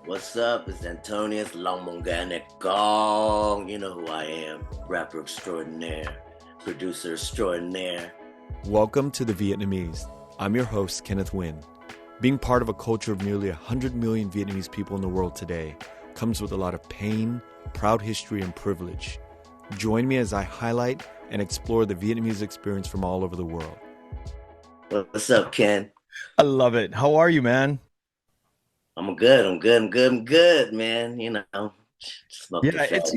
What's up? It's Antoneus, Long Mong Ga. You know who I am. Rapper extraordinaire, producer extraordinaire. Welcome to The Vietnamese. I'm your host, Kenneth Nguyen. Being part of a culture of nearly 100 million Vietnamese people in the world today comes with a lot of pain, proud history, and privilege. Join me as I highlight and explore the Vietnamese experience from all over the world. What's up, Ken? I love it. How are you, man? I'm good, man. Smoke the Yeah, fat.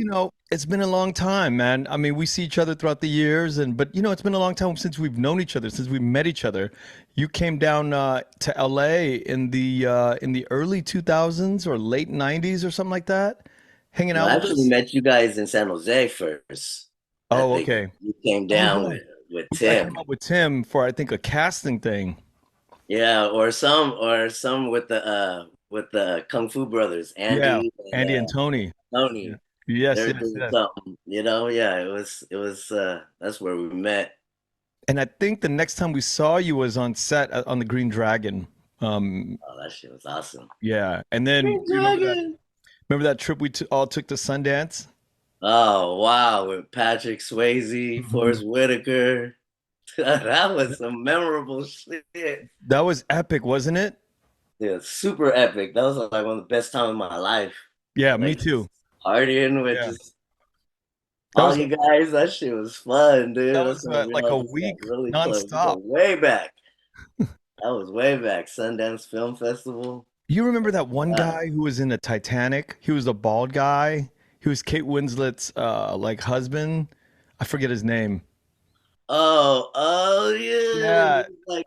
it's been a long time, man. I mean, we see each other throughout the years but it's been a long time since we've known each other, since we met each other. You came down to LA in the early 2000s or late 90s or something like that, hanging No, out I with actually us. met you guys in San Jose first. I Oh, think okay. you came Oh, down yeah. with I came Tim. up with Tim for I think a casting thing. Yeah, or some with the Kung Fu brothers, Yeah, Andy and Andy and Tony. Yeah. Tony. Yes, They're yes, doing yes. something, yeah, it was that's where we met. And I think the next time we saw you was on set on the Green Dragon. Um, Oh, that shit was awesome. yeah, and then Green you remember that? Dragon. Remember that trip all took to Sundance? Oh wow, with Patrick Swayze, Mhm. Forrest Whitaker. That was some memorable shit. That was epic, wasn't it? Yeah, super epic. That was like one of the best times of my life. Yeah, me Like too. just partying with Yeah, just that all was you guys. That shit was fun, dude. that That's was when we like a all just got week really close. We go nonstop. way back. That was way back. Sundance Film Festival. You remember that one Uh, guy who was in the Titanic? He was the bald guy. He was Kate Winslet's like husband. I forget his name. oh yeah, Yeah, like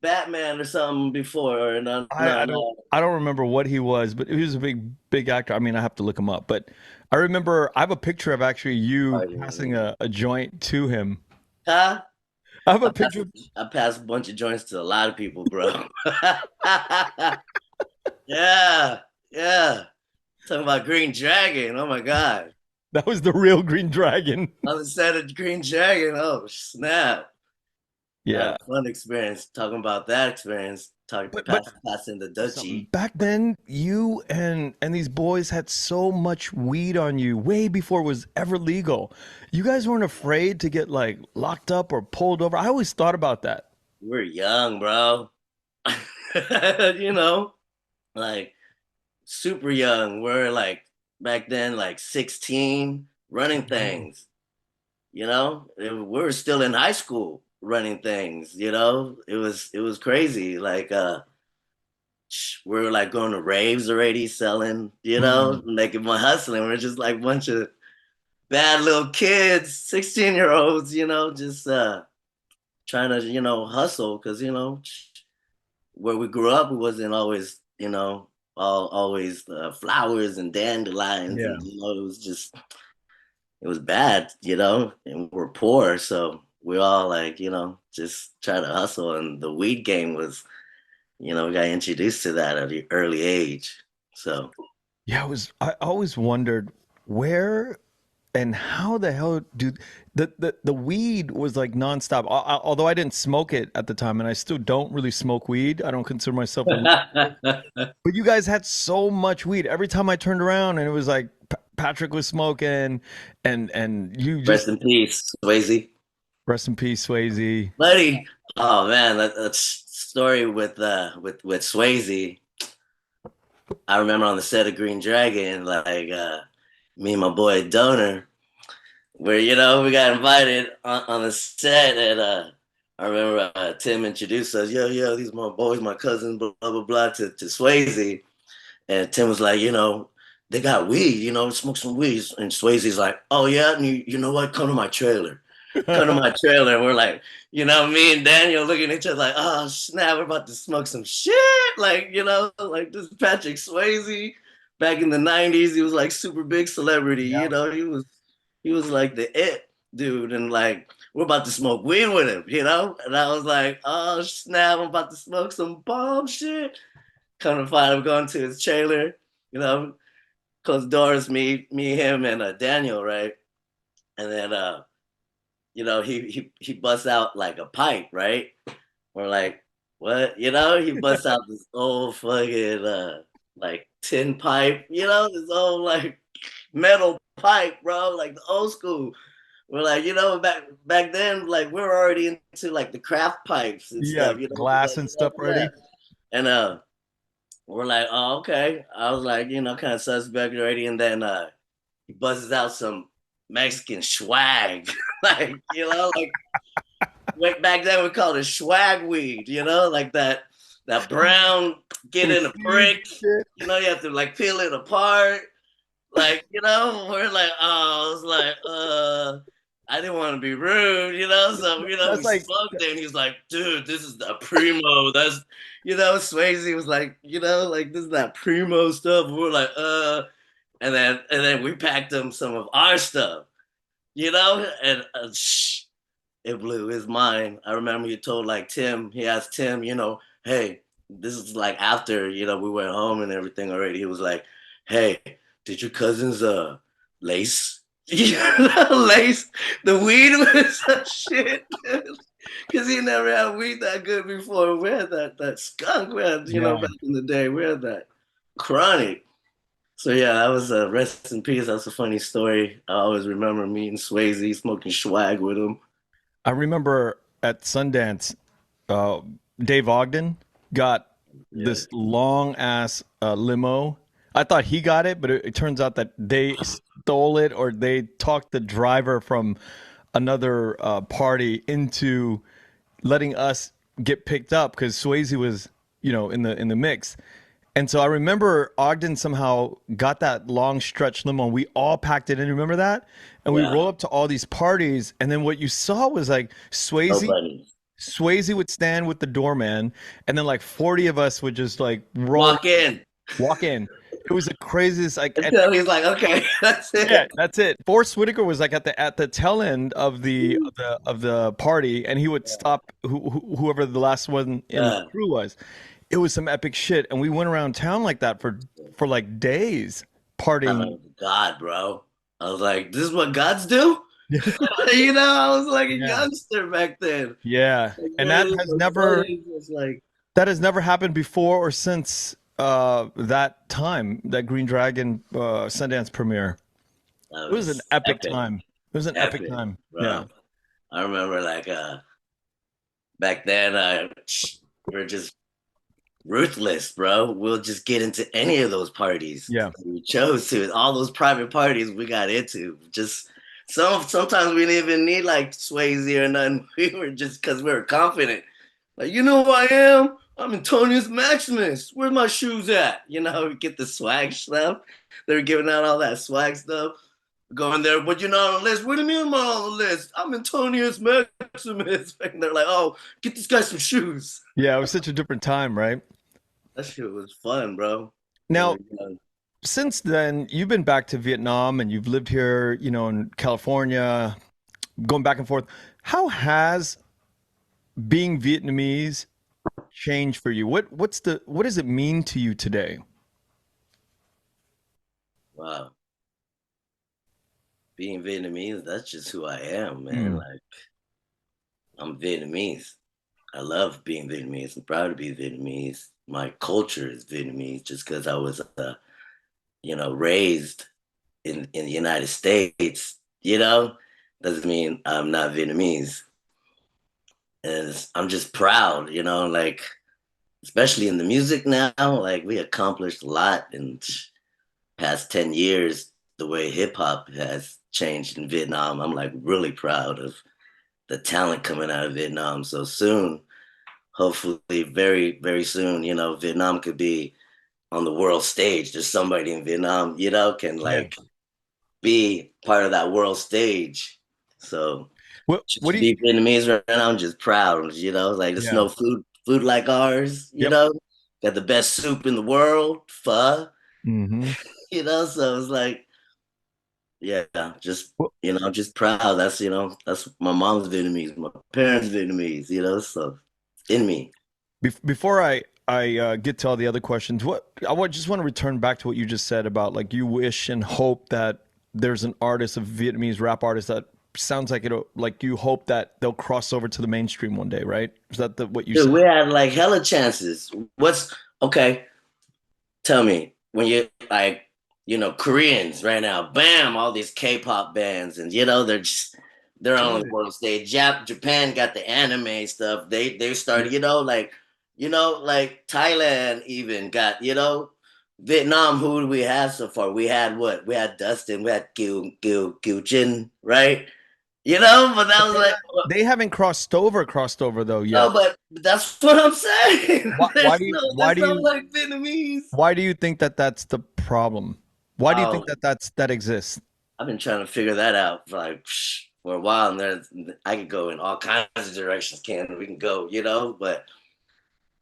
Batman or something before. Or no, I no, don't no. I don't remember what he was, but he was a big actor. I mean, I have to look him up, but I remember I have a picture of actually you passing a joint to him. Huh? I have I a passed, picture. I passed a bunch of joints to a lot of people, bro. Yeah, yeah. Talking about Green Dragon. Oh my God. That was the real Green Dragon. On the set of Green Dragon. Oh, snap. I had Yeah. a fun experience talking about that experience. But Passing the something Dutchie. back then, you and these boys had so much weed on you way before it was ever legal. You guys weren't afraid to get like locked up or pulled over. I always thought about that. We're young, bro. You know, like super young. We're like back then, like 16, running Mhm. things. We were still in high school running things. It was crazy. Like we were like going to raves already, selling. Mm. Making my hustling. We're just like a bunch of bad little kids, 16-year-olds. Just trying to hustle because where we grew up, it wasn't always always flowers and dandelions, Yeah. and it was bad, and we're poor, so we all like just try to hustle, and the weed game was we got introduced to that at an early age, so Yeah, I always wondered where and how the hell do the weed was like nonstop. Although I didn't smoke it at the time, and I still don't really smoke weed. I don't consider myself a weed. But you guys had so much weed. Every time I turned around, and it was like Patrick was smoking, and you rest just in peace, Swayze. rest in peace, Swayze. Buddy. Oh man, that's story with Swayze. I remember on the set of Green Dragon, like me and my boy Donor, where we got invited on the set, and I remember Tim introduced us, yo, these are my boys, my cousins, blah blah blah, to Swayze, and Tim was like, they got weed, smoke some weed, and Swayze's like, oh yeah, and you know what, come to my trailer. Come to my trailer, and we're like, me and Daniel looking at each other like, oh snap, we're about to smoke some shit. Like, like this Patrick Swayze back in the 90s, he was like super big celebrity, Yeah. he was like the it dude, and like we're about to smoke weed with him, And I was like, oh snap, I'm about to smoke some bomb shit. Come to find I'm going to his trailer, you know, close doors, me, him, and Daniel, right? And then he busts out like a pipe, right? We're like, what? He busts out this old fucking like tin pipe, this old like metal pipe, bro, like the old school. We're like, back then, like we were already into like the craft pipes and Yeah, stuff, glass and stuff yeah. already. And we're like, oh, okay. I was like, kind of suspect already. And then he buzzes out some Mexican swag. Like, like back then we called it swag weed, like that brown get With in a seeds prick. and shit. You have to like peel it apart. Like, we're like, oh, I was like, I didn't want to be rude, so we That's like, smoked it and he's like, dude, this is the primo. That's Swayze was like, like this is that primo stuff. And we're like, and then we packed him some of our stuff, and it blew his mind. I remember you told like Tim, he asked Tim, hey, this is like after, we went home and everything already. He was like, hey, did your cousins lace? Lace the weed with some shit. Cause he never had weed that good before. We had that skunk we had, yeah. back in the day. We had that chronic. So yeah, that was rest in peace. That's a funny story. I always remember meeting Swayze, smoking swag with him. I remember at Sundance, uh, Dave Ogden got Yeah. this long ass limo. I thought he got it, but it turns out that they stole it or they talked the driver from another party into letting us get picked up because Swayze was, in the mix. And so I remember Ogden somehow got that long stretch limo. And we all packed it in. Remember that? And we Yeah. roll up to all these parties, and then what you saw was like Nobody. Swayze would stand with the doorman, and then like 40 of us would just like roll, Walk in walk in. It was the craziest. Like, until he's like, okay, that's yeah, it. that's it. Forrest Whitaker was like at the tail end of the party, and he would stop whoever the last one in the Yeah. crew was. It was some epic shit, and we went around town like that for like days, I'm partying. like, God, bro. I was like, this is what gods do? I was like a Yeah, youngster back then. yeah, Like, and man, it was funny. It was like, that has never happened before or since that time, that Green Dragon Sundance premiere. that It was an was epic epic, time. It was an epic epic, time. Yeah, bro. I remember like back then we are just ruthless, bro. We'll just get into any of those parties yeah, we chose to. All those private parties we got into. Just sometimes we didn't even need like Swayze or nothing. We were just because we were confident. Like, you know who I am? I'm Antoneus Maximus. Where my shoes at? We get the swag stuff. They were giving out all that swag stuff. Going there, but you're not on the list. What do you mean I'm not on the list? I'm Antonius Maximus. And they're like, oh, get this guy some shoes. yeah. It was such a different time, right? That shit was fun, bro. We were Now, young. since then, you've been back to Vietnam and you've lived here, in California, going back and forth. How has being Vietnamese changed for you? What does it mean to you today? Wow. Being Vietnamese, that's just who I am, man. Mm, Like, I'm Vietnamese. I love being Vietnamese. I'm proud to be Vietnamese. My culture is Vietnamese just because I was, raised in the United States, doesn't mean I'm not Vietnamese. And I'm just proud, like, especially in the music now, like we accomplished a lot in past 10 years, the way hip hop has changed in Vietnam. I'm like really proud of the talent coming out of Vietnam. So soon, hopefully very, very soon, Vietnam could be on the world stage. There's somebody in Vietnam, can yeah. like be part of that world stage. So What just do to you? be Vietnamese right now, I'm just proud, like there's Yeah. no food like ours, Yep. got the best soup in the world, pho, Hmm. so it's like, yeah, just, Well, I'm just proud. That's my mom's Vietnamese, my parents Vietnamese, so in me. before I get to all the other questions, just want to return back to what you just said about like you wish and hope that there's an artist, a Vietnamese rap artist that sounds like it, like you hope that they'll cross over to the mainstream one day, right? Is that what you Dude, said? we had like hella chances. Okay? tell me when you like, Koreans right now, bam, all these K-pop bands, and they're on Killing the it. world stage. Japan got the anime stuff. They Yeah. started, like Thailand even got, Vietnam. Who do we have so far? We had what? We had Dustin. We had Gil Jin, right? But that But was like, they haven't crossed over though no, yet. but that's what I'm saying. Why, why do you why There's do no you like Vietnamese. why do you think that that's the problem? Why do you think Oh, that that exists? I've been trying to figure that out for like for a while, and I could go in all kinds of directions. We can go, but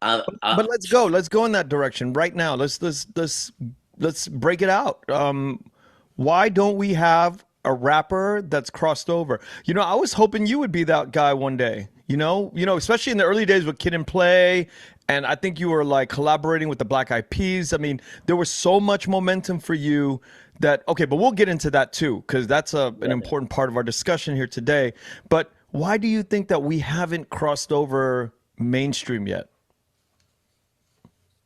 I But let's go. Let's go in that direction right now. Let's break it out. Why don't we have a rapper that's crossed over? I was hoping you would be that guy one day. Especially in the early days with Kid and Play, and I think you were like collaborating with the Black Eyed Peas. I mean, there was so much momentum for you that okay, but we'll get into that too because that's an yeah. important part of our discussion here today. But why do you think that we haven't crossed over mainstream yet?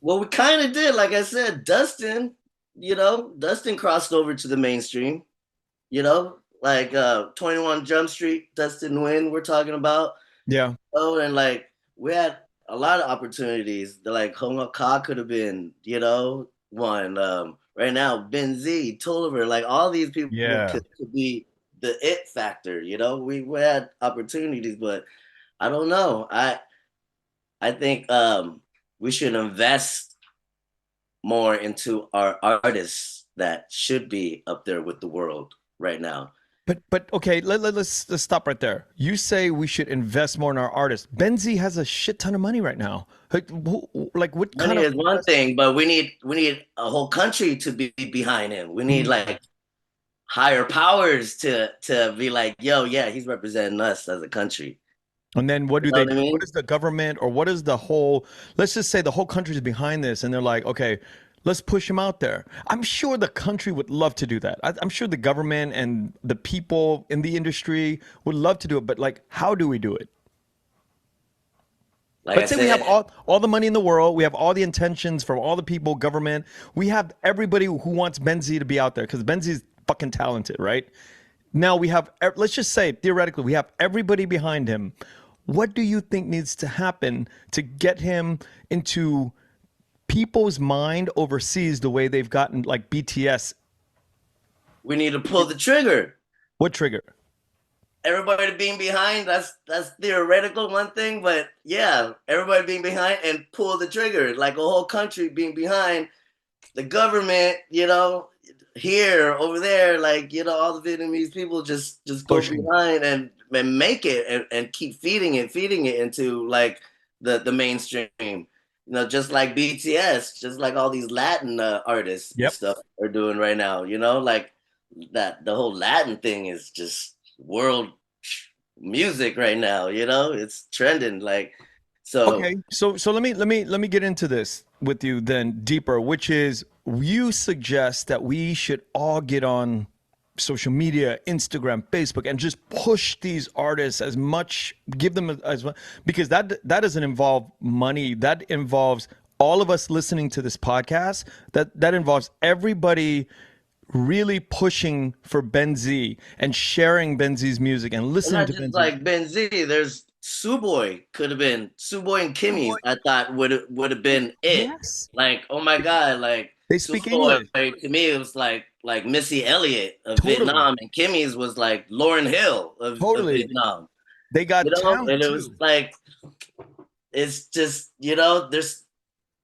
Well, we kind of did. Like I said, Dustin crossed over to the mainstream. Like 21 Jump Street, Dustin Win. We're talking about. Yeah. Oh, and like we had a lot of opportunities. Like Hong Ka could have been, one. Right now, Ben Z, Tolliver, like all these people Yeah. could be the it factor. We had opportunities, but I don't know. I think we should invest more into our artists that should be up there with the world right now. But okay, let's stop right there. You say we should invest more in our artists. Benzi has a shit ton of money right now. Like what kind Money of is one thing, but we need a whole country to be behind him. We need Mhm. like higher powers to be like, yo, yeah, he's representing us as a country. And then what You do know they what I do? What mean? is the government or what is the whole, let's just say the whole country is behind this and they're like, okay, let's push him out there. I'm sure the country would love to do that. I'm sure the government and the people in the industry would love to do it, but like how do we do it? Like I Let's say we have said, all the money in the world. We have all the intentions from all the people, government. We have everybody who wants Benzi to be out there because Benzi's fucking talented, right? Now we have, let's just say theoretically, we have everybody behind him. What do you think needs to happen to get him into people's mind overseas the way they've gotten like BTS? we need to pull the trigger. What trigger? Everybody being behind, that's theoretical one thing, but yeah, everybody being behind and pull the trigger, like a whole country being behind the government, here, over there, like, all the Vietnamese people just go Pushing. behind and make it and keep feeding it into like the mainstream. Just like BTS, just like all these Latin artists and Yep. stuff are doing right now, like that the whole Latin thing is just world music right now, it's trending like so Okay, so let me get into this with you then deeper, which is you suggest that we should all get on social media, Instagram, Facebook, and just push these artists as much, give them as much, because that doesn't involve money. That involves all of us listening to this podcast. That involves everybody really pushing for Benzi and sharing Benzi's music and And listening not to just Benzi. like Ben Z. There's Suboy could have been Suboy and Kimmy's. I thought would have been it. Yes, Like oh my god, like they speak Suboy English. to me it was like Missy Elliott of Totally, Vietnam, and Kimmy's was like Lauren Hill of totally. Vietnam. They got talent And it was too. like it's just there's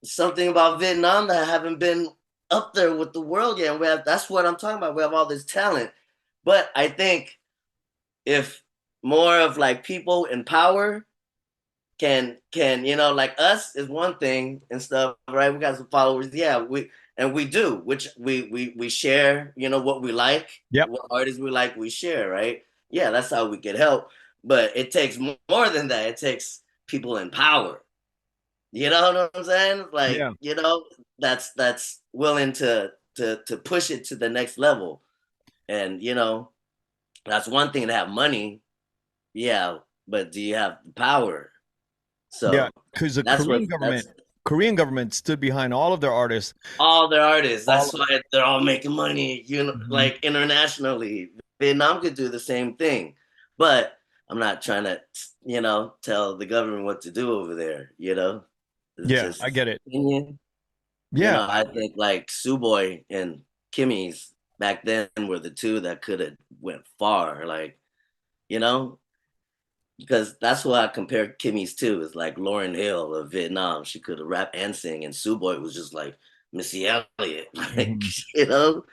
something about Vietnam that haven't been up there with the world yet. That's what I'm talking about. We have all this talent, but I think if more of like people in power can like us is one thing and stuff, right? We got some followers, yeah, we do, which we share, what we like, Yep. what artists we like, we share, right? Yeah, that's how we get help, but it takes more than that. It takes people in power. You know what I'm saying? Like, Yeah. that's willing to push it to the next level, and that's one thing to have money, yeah, but do you have the power? Yeah. So Because the that's what Korean that's government, Korean government stood behind all of their artists. All their artists. All That's of why they're all making money, Mhm. like internationally. Vietnam could do the same thing, but I'm not trying to, tell the government what to do over there. It's Yeah, I just get it. opinion. Yeah, I think like Suboy and Kimmy's back then were the two that could have went far. Like, you know, because that's what I compare Kimmy's to is like Lauryn Hill of Vietnam. She could have rap and sing, and Suboy was just like Missy Elliott. Like, mhm. you know,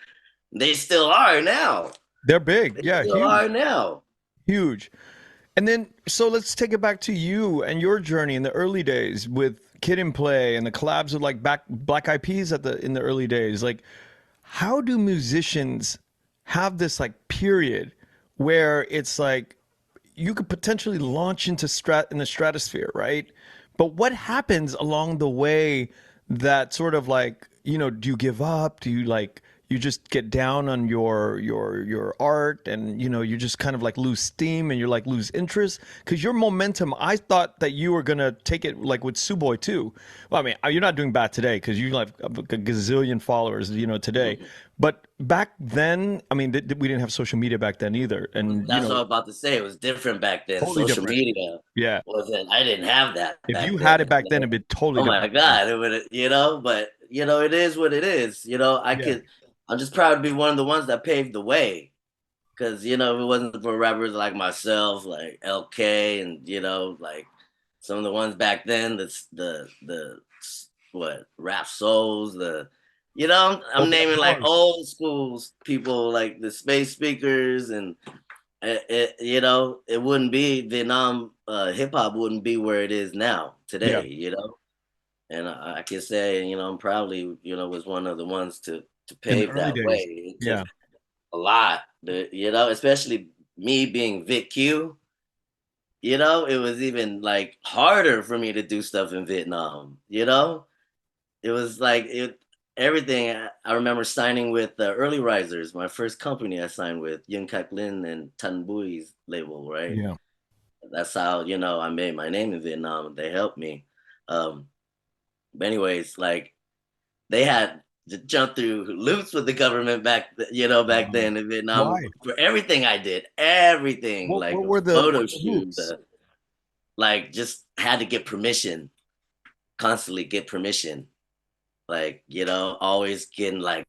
they still are now. They're big. They Yeah, still huge, are now. huge. And then, so let's take it back to you and your journey in the early days with Kid and Play and the collabs with like Black Eyed Peas at the in the early days. Like, how do musicians have this like period where it's like you could potentially launch into in the stratosphere, right? But what happens along the way that sort of like, do you give up? Do you like you just get down on your art and you just kind of like lose steam and you're like lose interest because your momentum, I thought that you were gonna take it like with Suboy too. Well, I mean, you're not doing bad today because you have a gazillion followers, today. But back then, I mean, we didn't have social media back then either, and That's what I was about to say. It was different back then. totally Social different. media Yeah. wasn't. I didn't have that If you back had then. it back then, it'd be totally Oh my different today. God, it would. But it is what it is. I Yeah. could. I'm just proud to be one of the ones that paved the way. Because if it wasn't for rappers like myself, like LK, and like some of the ones back then, the what rap souls, I'm Open up naming like doors. old schools people like the Space Speakers, and it wouldn't be Vietnam. Hip hop wouldn't be where it is now Yeah. today. And I can say, I'm probably, was one of the ones to In the pave early that days. way. It took Yeah. a lot, especially me being Vic Q. It was even like harder for me to do stuff in Vietnam. It was like everything. I remember signing with the Early Risers, my first company I signed with, Yun Kak Lin and Tan Bui's label, right? Yeah. That's how, I made my name in Vietnam. They helped me. Um, but anyways, like they had to jump through loops with the government back Wow. then in Vietnam Why? for everything I did, everything like What a were the photo shoot, hoops? like just had to get permission, constantly get permission, like always getting like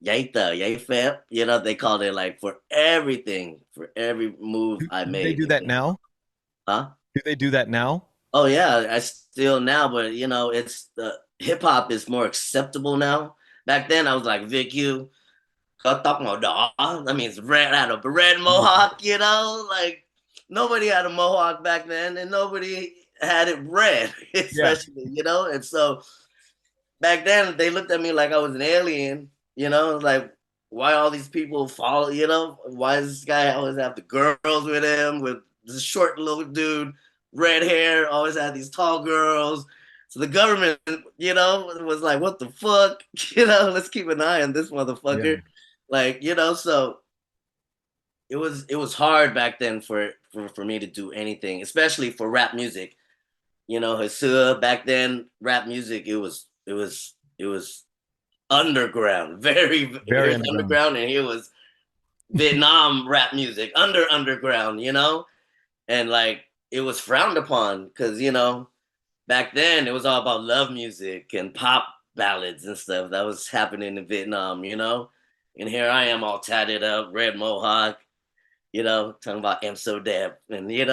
yay the yay fam, they called it like for everything, for every move I Do they made do in that Vietnam. now? Huh? Do they do that now? Oh yeah, I still now, but it's the hip hop is more acceptable now. Back then, I was like Vic U, có tóc màu đỏ. That means red had a red mohawk. Like nobody had a mohawk back then, and nobody had it red, Yeah. especially. And so back then they looked at me like I was an alien. Like why all these people follow? Why does this guy always have the girls with him with this short little dude, red hair, always had these tall girls. So the government, was like, what the fuck? Let's keep an eye on this Yeah. motherfucker. Like, so it was hard back then for me to do anything, especially for rap music. Hasua back then, rap music, it was underground, it Very was underground. underground, and it was Vietnam rap music, underground, and like it was frowned upon because back then it was all about love music and pop ballads and stuff that was happening in Vietnam. And here I am all tatted up, red mohawk, talking about I'm so deaf, and hey,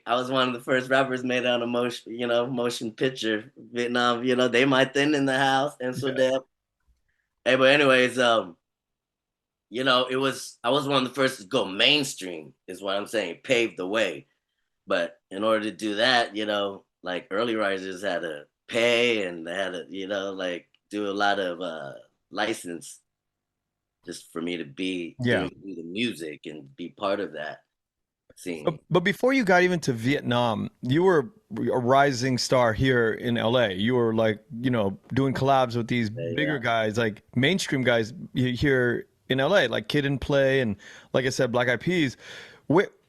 I was one of the first rappers made on a motion picture. Vietnam, they my thing in the house, and so Yeah. deaf. Hey, but anyways, I was one of the first to go mainstream, is what I'm saying, paved the way. But in order to do that, like early risers had to pay and they had to, like do a lot of license just for me to be Yeah. doing the music and be part of that scene. But before you got even to Vietnam, you were a rising star here in LA. You were like, doing collabs with these bigger Yeah. guys, like mainstream guys here in LA, like Kid and Play and like I said, Black Eyed Peas.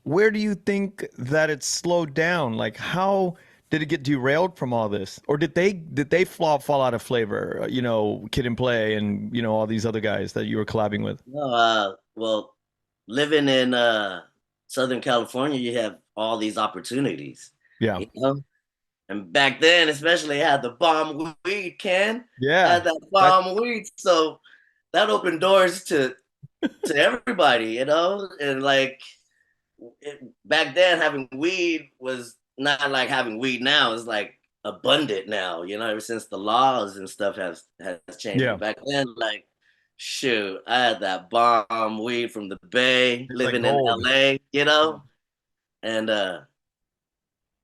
Where do you think that it slowed down? Like how did it get derailed from all this, or did they fall out of flavor? You know, Kid and Play, and you know all these other guys that you were collabing with. No, well, living in Southern California, you have all these opportunities, Yeah, you know. And back then, especially, I had the bomb weed can. I yeah, had that that, bomb weed, so that opened doors to everybody, you know. And like back then, having weed was not like having weed now. It's like abundant now, you know. Ever since the laws and stuff has changed, yeah. but back then, like, shoot, I had that bomb weed from the Bay, It's like living in gold. LA, you know. And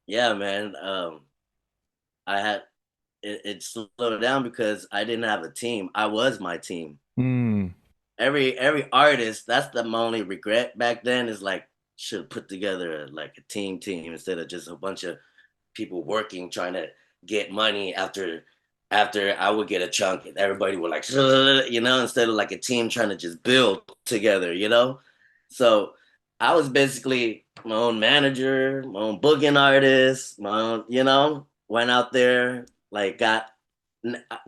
yeah, man, I had it slowed down because I didn't have a team. I was my team. Mm, Every artist, that's the my only regret back then is like should put together like a team instead of just a bunch of people working trying to get money after I would get a chunk and everybody would like you know, instead of like a team trying to just build together, you know. So I was basically my own manager, my own booking artist, my own, you know, went out there, like got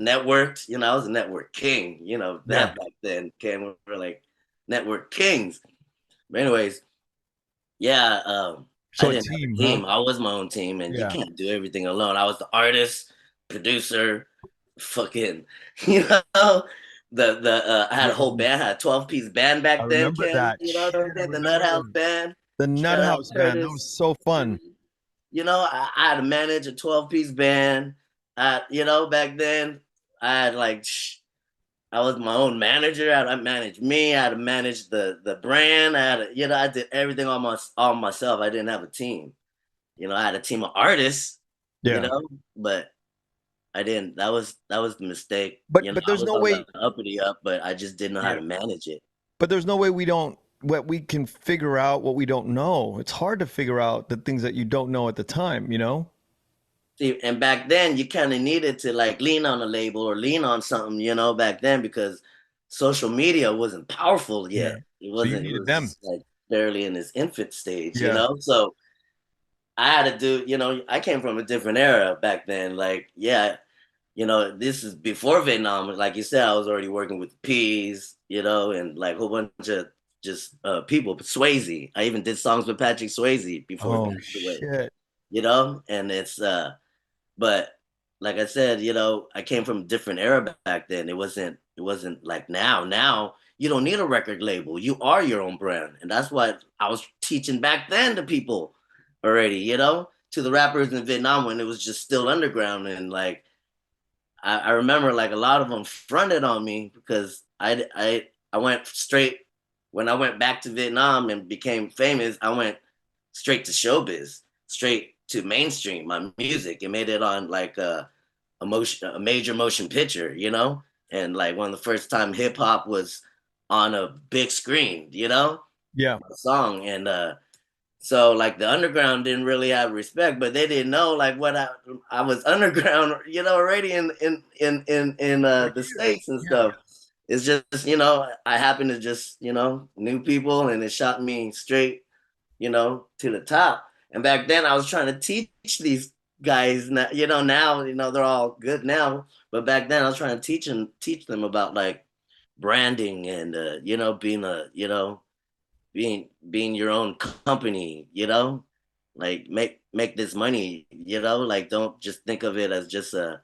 networked, you know. I was a network king, you know, yeah. that back then came, we were like network kings. But anyways, yeah, I So a didn't have a team, huh? team. I was my own team, and you Yeah. can't do everything alone. I was the artist, producer, fucking, you know, I had a whole Yo, band, I had a 12-piece band I back then, remember Ken. that. You know Shit, what I'm I saying? The Nut remember House band. the Nut Shout out House band. That was Curtis. so fun. You know, I had to manage a 12-piece band. You know, back then I had like I was my own manager. I managed me. I had to manage the brand. I had to, you know, I did everything all myself. I didn't have a team. You know, I had a team of artists, you Yeah. know, but I didn't. That was the mistake. You know, But I there's was no on way. the uppity up, but I just didn't know how Yeah. to manage it. But there's no way we don't what we can figure out what we don't know. It's hard to figure out the things that you don't know at the time, you know? See, and back then you kind of needed to like lean on a label or lean on something, you know, back then because social media wasn't powerful Yeah. yet. It So you wasn't. It needed them. was like barely in its infant stage, you Yeah. know. So I had to do, you know, I came from a different era back then. Like, yeah, you know, this is before Vietnam. Like you said, I was already working with Peas, you know, and like a whole bunch of just people. But Swayze, I even did songs with Patrick Swayze before he Oh passed away, shit. you know, and it's but like I said, you know, I came from a different era back then. It wasn't like now. Now you don't need a record label. You are your own brand. And that's what I was teaching back then to people already, you know, to the rappers in Vietnam when it was just still underground. And like I remember like a lot of them fronted on me because I went straight when I went back to Vietnam and became famous, I went straight to showbiz, straight to mainstream, my music, and made it on like a major motion picture, you know, and like one of the first time hip hop was on a big screen, you know, Yeah. a song, and so like the underground didn't really have respect, but they didn't know like what I was underground, you know, already in For the years. states and Yeah. stuff. It's just, you know, I happened to just, you know, knew people and it shot me straight, you know, to the top. And back then I was trying to teach these guys, now, you know, they're all good now, but back then I was trying to teach them about like branding and you know, being being your own company, you know, like make this money, you know, like don't just think of it as just a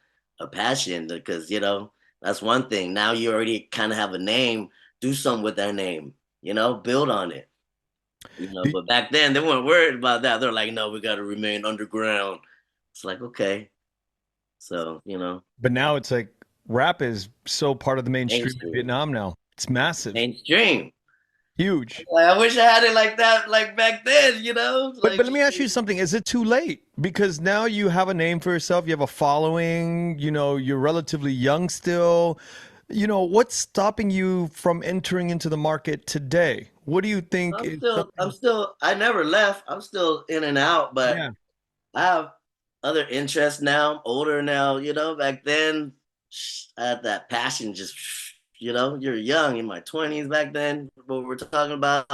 passion because you know that's one thing. Now you already kind of have a name, do something with that name, you know, build on it, you know. Do- But back then they weren't worried about that. They're like, no, we got to remain underground. It's like okay, so you know, But now it's like rap is so part of the mainstream in mainstream, Vietnam now. It's massive. mainstream. Huge. Like, I wish I had it like that, like back then, you know, But like. let me ask you something. Is it too late? Because now you have a name for yourself, you have a following, you know, you're relatively young still. You know, what's stopping you from entering into the market today? What do you think is I'm something? still, I never left. I'm still in and out, but Yeah. I have other interests now. I'm older now, you know. Back then, I had that passion. Just, you know, you're young in my 20s back then. What we're talking about,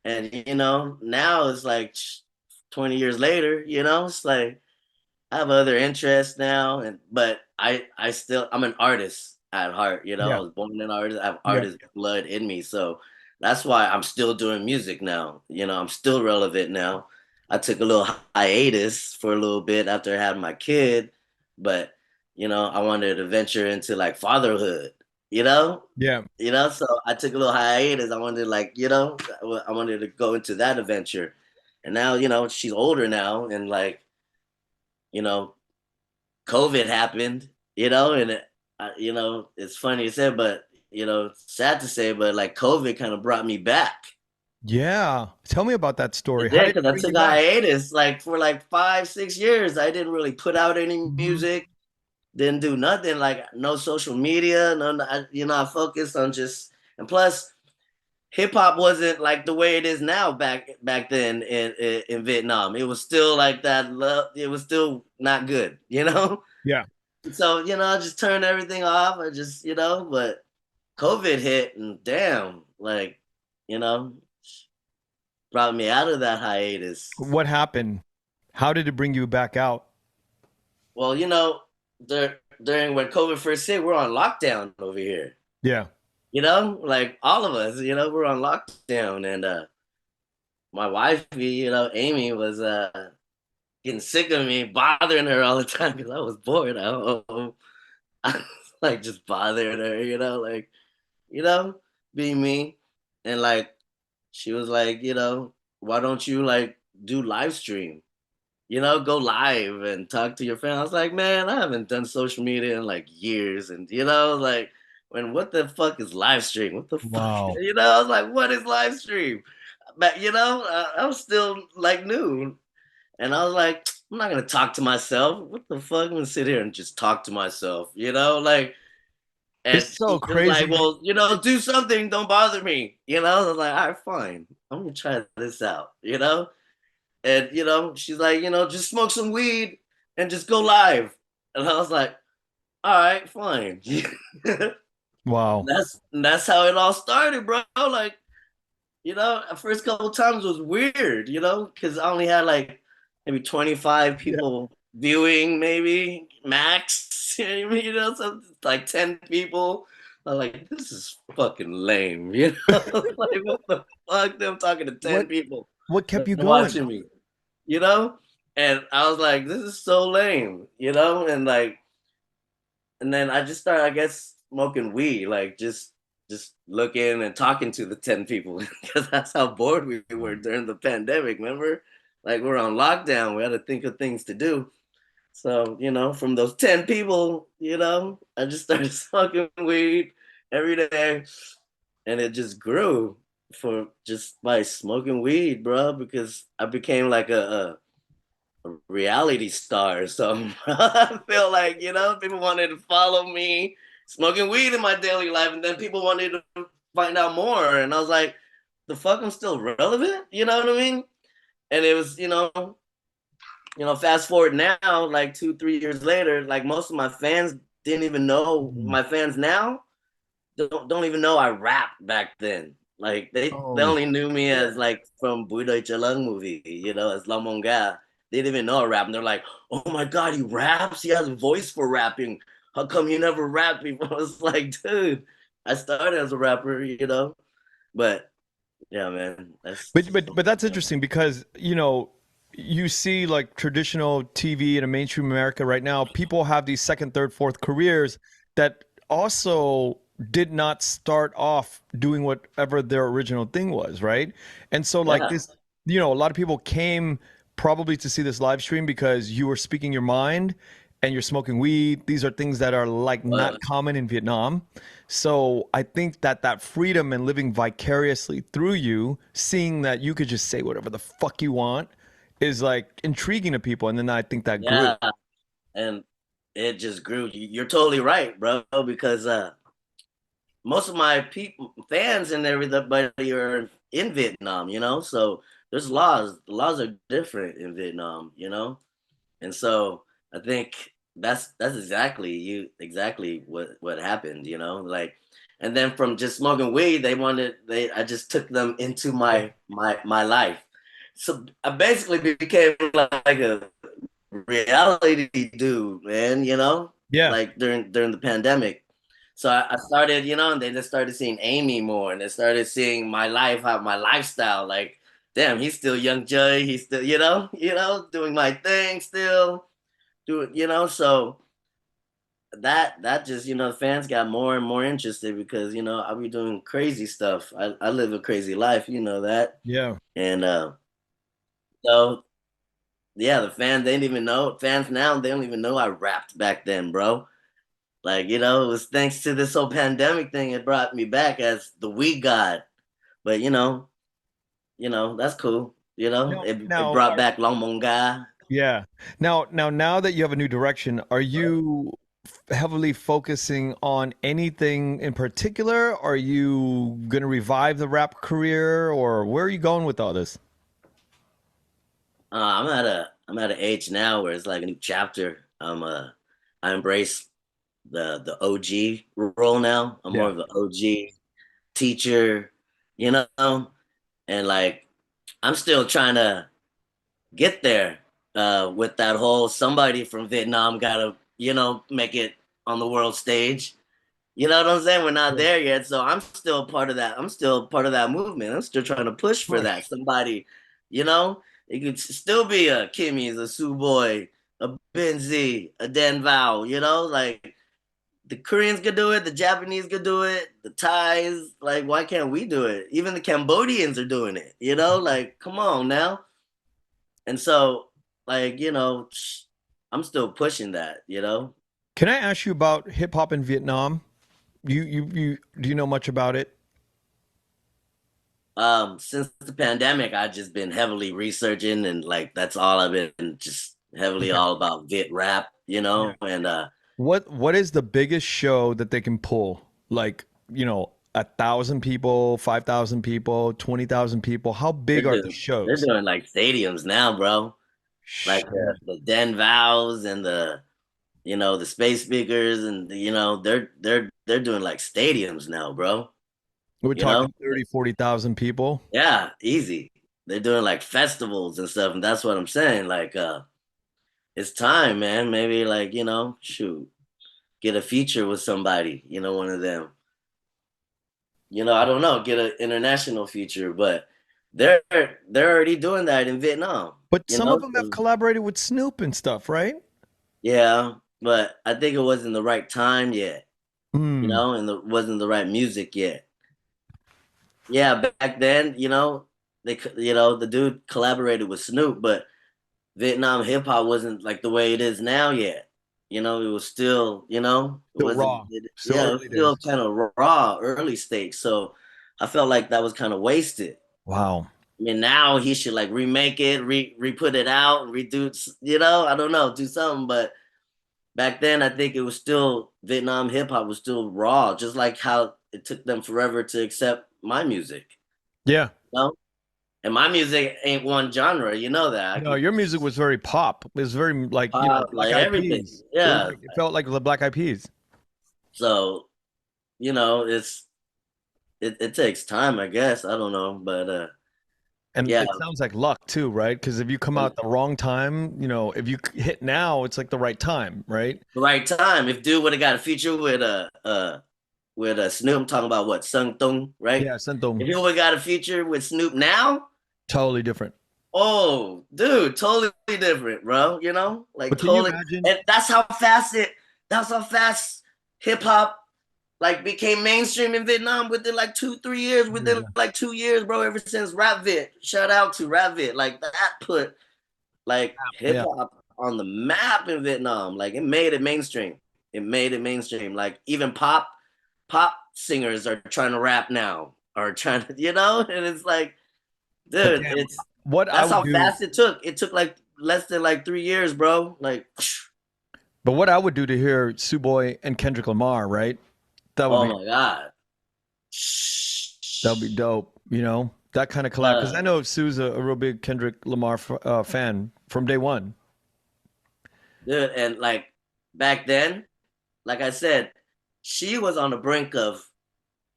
and you know, now it's like 20 years later. You know, it's like I have other interests now, and but I still I'm an artist at heart. You know, I Yeah. was born an artist. I have Yeah. artist blood in me, so that's why I'm still doing music now. You know, I'm still relevant now. I took a little hiatus for a little bit after I had my kid, but you know, I wanted to venture into like fatherhood. You know, Yeah. so I took a little hiatus. I wanted to like, I wanted to go into that adventure, and now she's older now, and like you know COVID happened, and it's funny to say, but sad to say, but like COVID kind of brought me back. Yeah. Tell me about that story. It How did did it because I bring you took a back? hiatus like for like 5, 6 years. I didn't really put out any Mhm. music, didn't do nothing, like no social media, no, I focused on just and plus hip hop wasn't like the way it is now back then in Vietnam. It was still like that love. It was still not good, you know. Yeah. So, I just turned everything off. I just, but COVID hit and damn, like, you know, brought me out of that hiatus. What happened? How did it bring you back out? Well, during when COVID first hit, we're on lockdown over here. Yeah. Like all of us, we're on lockdown. And my wifey, Amy was getting sick of me, bothering her all the time because I was bored at home. I was like just bothering her, like you know, being me. And like she was like, why don't you like do live stream? Go live and talk to your fans. I was like, man, I haven't done social media in like years. And like when what the fuck is live stream? What the fuck? Wow. I was like, what is live stream? But I was still like new. And I was like, I'm not gonna talk to myself. What the fuck? I'm gonna sit here and just talk to myself, like and It's so she was like, crazy. well, do something, don't bother me. I was like, all right, fine. I'm gonna try this out, And she's like, just smoke some weed and just go live. And I was like, all right, fine. Wow. That's how it all started, bro. Like, the first couple times was weird, because I only had like maybe 25 Yeah. people viewing, maybe max. So like 10 people. I'm like, this is fucking lame, like what the fuck? Them talking to 10 What people what kept you going? watching me, you know? And I was like, this is so lame, and like and then I just started, I guess, smoking weed, like just looking and talking to the 10 people because that's how bored we were during the pandemic. Remember, like we're on lockdown, we had to think of things to do. So from those 10 people, I just started smoking weed every day, and it just grew for just by smoking weed, bro. Because I became like a reality star. So I feel like, people wanted to follow me smoking weed in my daily life. And then people wanted to find out more. And I was like, the fuck, I'm still relevant? You know what I mean? And it was, fast forward now, like 2, 3 years later, like most of my fans didn't even know Mm. my fans now don't even know I rapped back then. Like they Oh, only knew me yeah. as like from Budoy Chalang movie, as Long Mong Ga. They didn't even know I rap. And they're like, oh my God, he raps? He has a voice for rapping. How come he never rapped before? I was like, dude, I started as a rapper, But yeah, man, But that's interesting because, you see like traditional TV in a mainstream America right now, people have these second, third, fourth careers that also did not start off doing whatever their original thing was, right? And so like yeah. this, a lot of people came probably to see this live stream because you were speaking your mind and you're smoking weed. These are things that are like not But common in Vietnam. So I think that that freedom and living vicariously through you, seeing that you could just say whatever the fuck you want, is like intriguing to people. And then I think that grew. yeah, and it just grew. You're totally right, bro, because most of my people, fans and everybody are in Vietnam, So there's laws. The laws are different in Vietnam, And so I think that's exactly what happened, Like, and then from just smoking weed, I just took them into Yeah. my life. So I basically became like a reality dude, man, Yeah. like during the pandemic. So I started, and they just started seeing Amy more, and they started seeing my life, how my lifestyle. Like, damn, he's still young Joey. He's still, doing my thing still. So that just, fans got more and more interested because, I'll be doing crazy stuff. I live a crazy life, that. Yeah. And so yeah, the fans, they didn't even know. Fans now, they don't even know I rapped back then, bro. Like, it was thanks to this whole pandemic thing, it brought me back as the weed god. But that's cool. Now, It brought back Long Mong Ga. yeah. Now that you have a new direction, are you heavily focusing on anything in particular? Are you going to revive the rap career, or where are you going with all this? I'm at an age now where it's like a new chapter. I embrace the OG role now. I'm more Yeah. of the OG teacher, you know, and like I'm still trying to get there with that whole somebody from Vietnam gotta, make it on the world stage. You know what I'm saying? We're not Yeah. there yet. So I'm still part of that. I'm still part of that movement. I'm still trying to push for that. Push. Somebody, you know, it could still be a Kimmy's, a Sue Boy, a Benzi, a Dan Val, like the Koreans could do it, the Japanese could do it, the Thais, like why can't we do it? Even the Cambodians are doing it, like come on now. And so, like, I'm still pushing that. Can I ask you about hip hop in Vietnam? You do you know much about it? Since the pandemic, I've just been heavily researching and like that's all I've been just heavily Okay. all about Vit rap, Yeah. and What is the biggest show that they can pull? Like, 1,000 people, 5,000 people, 20,000 people. How they're big are the doing they're shows? doing like stadiums now, bro. Like Shit. the Den Vows and the space speakers and they're doing like stadiums now, bro. We're You know? talking 30, 40,000 people. Yeah, easy. They're doing like festivals and stuff, and that's what I'm saying. Like it's time, man. Maybe like, shoot, get a feature with somebody, one of them. I don't know, get an international feature, but they're already doing that in Vietnam, But some of them have So, collaborated with Snoop and stuff, right? yeah, but I think it wasn't the right time yet, Hmm. and it wasn't the right music yet. Yeah, back then, the dude collaborated with Snoop, but Vietnam hip hop wasn't like the way it is now yet. It was still, it Still wasn't, raw. Still yeah, it was early still days. kind of raw, early stage. So I felt like that was kind of wasted. Wow. I mean, now he should like remake it, re-put it out, redo, I don't know, do something. But back then, I think it was still Vietnam hip hop was still raw, just like how it took them forever to accept my music. Yeah. You know? And my music ain't one genre, you know that. I No, could your music was very pop. It was very like, pop Black like Eyed everything. Peas. It was Yeah. like it felt like the Black Eyed Peas. So, it takes time, I guess. I don't know. But And yeah, it sounds like luck too, right? Because if you come and out the wrong time, if you hit now, it's like the right time, right? the right time. If dude would have got a feature with Snoop, I'm talking about what, Sung Tung, right? Yeah, Sentom. If he would have got a feature with Snoop now, Totally different. oh dude, totally different, bro. Like But can you totally, imagine? and that's how fast hip hop like became mainstream in Vietnam within like 2 3 years, within Yeah. like 2 years, bro. Ever since Rap Vit, shout out to Rap Vit, like that put like hip Yeah. hop on the map in Vietnam. Like it made it mainstream. It made it mainstream. Like even pop singers are trying to rap now, are trying to, and it's like, But dude, damn, it's what I that's would how do, fast it took. It took like less than like 3 years, bro. Like, but what I would do to hear Boy and Kendrick Lamar, right? That would oh be my god. that would be dope. That kind of collab. Because I know Sue's a real big Kendrick Lamar fan from day one. Dude, and like back then, like I said, she was on the brink of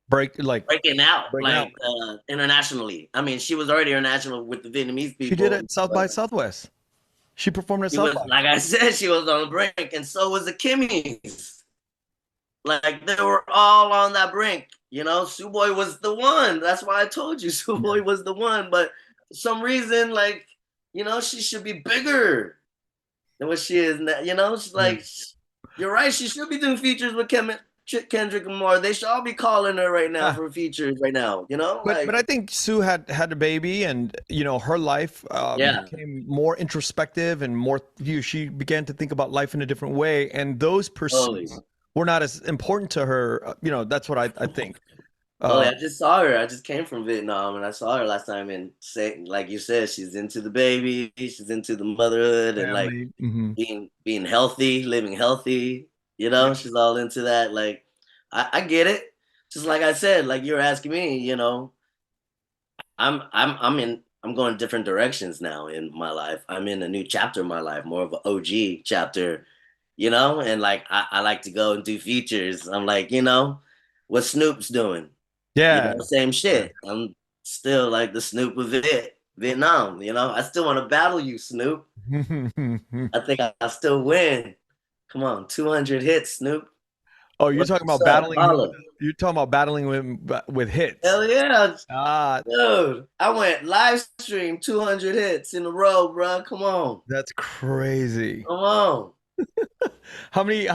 breaking out, Breaking out. like internationally. I mean, she was already international with the Vietnamese She did it people, at South but by Southwest. She performed She herself was, live. like I said, she was on the brink, and so was the Kimmys. Like they were all on that brink. You know, Suboy was the one. That's why I told you Suboy was the one. But for some reason, like, you know, she should be bigger than what she is now. You know, she's Yeah. like, you're right. She should be doing features with Kendrick Lamar. They should all be calling her right now Ah, for features right now. You know, but like, I think Sue had a baby, and her life yeah, became more introspective and more. She began to think about life in a different way, and those totally. pursuits were not as important to her. That's what I think. Totally. Uh, I just saw her. I just came from Vietnam and I saw her last time. And say, like you said, she's into the baby, she's into the motherhood and like Family. Hmm. being healthy, living healthy. You Yeah. know, she's all into that. Like, I get it. Just like I said, like you're asking me, you know, I'm going different directions now in my life. I'm in a new chapter of my life, more of an OG chapter, you know, and like I like to go and do features. I'm like, you know, what Snoop's doing, you Yeah. know, same shit. I'm still like the Snoop of Vietnam, you know. I still want to battle you, Snoop. I think I'll still win. Come on, 200 hits, Snoop. Oh, What's up? Holla. you're talking about battling with hits. Hell yeah. Ah, Dude, I went live stream 200 hits in a row, bro. Come on. that's crazy. Come on. How many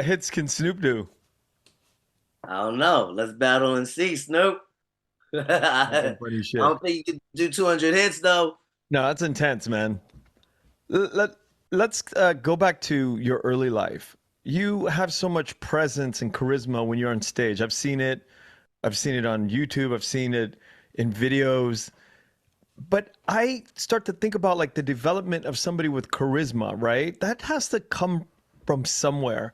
hits can Snoop do? I don't know. Let's battle and see, Snoop. That's some I funny shit. don't think you can do 200 hits, though. No, that's intense, man. Let let's go back to your early life. You have so much presence and charisma when you're on stage. I've seen it. I've seen it on YouTube. I've seen it in videos. But I start to think about like the development of somebody with charisma, right? That has to come from somewhere.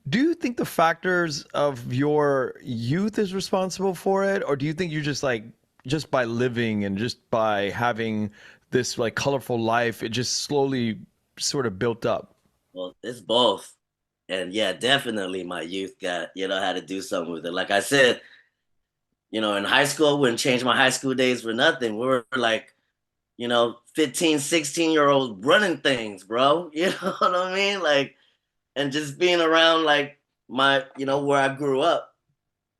Do you think the factors of your youth is responsible for it, or do you think you're just like just by living and just by having this like colorful life, it just slowly sort of built up? Well, it's both. And yeah, definitely my youth got, you know, had to do something with it. Like I said, you know, in high school, I wouldn't change my high school days for nothing. We were like, you know, 15, 16-year old running things, bro. You know what I mean? Like, and just being around like my, you know, where I grew up,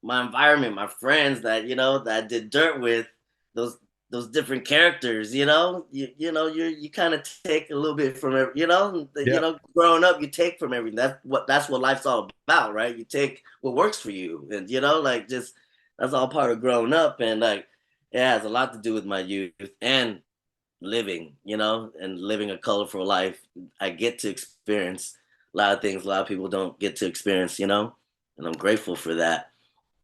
my environment, my friends that, you know, that I did dirt with, those those different characters, you know, you kind of take a little bit from it, you Yeah. know, growing up, you take from everything. That's what life's all about, right? You take what works for you, and you know, like just that's all part of growing up, and like it has a lot to do with my youth and living, you know, and living a colorful life. I get to experience a lot of things a lot of people don't get to experience, you know, and I'm grateful for that.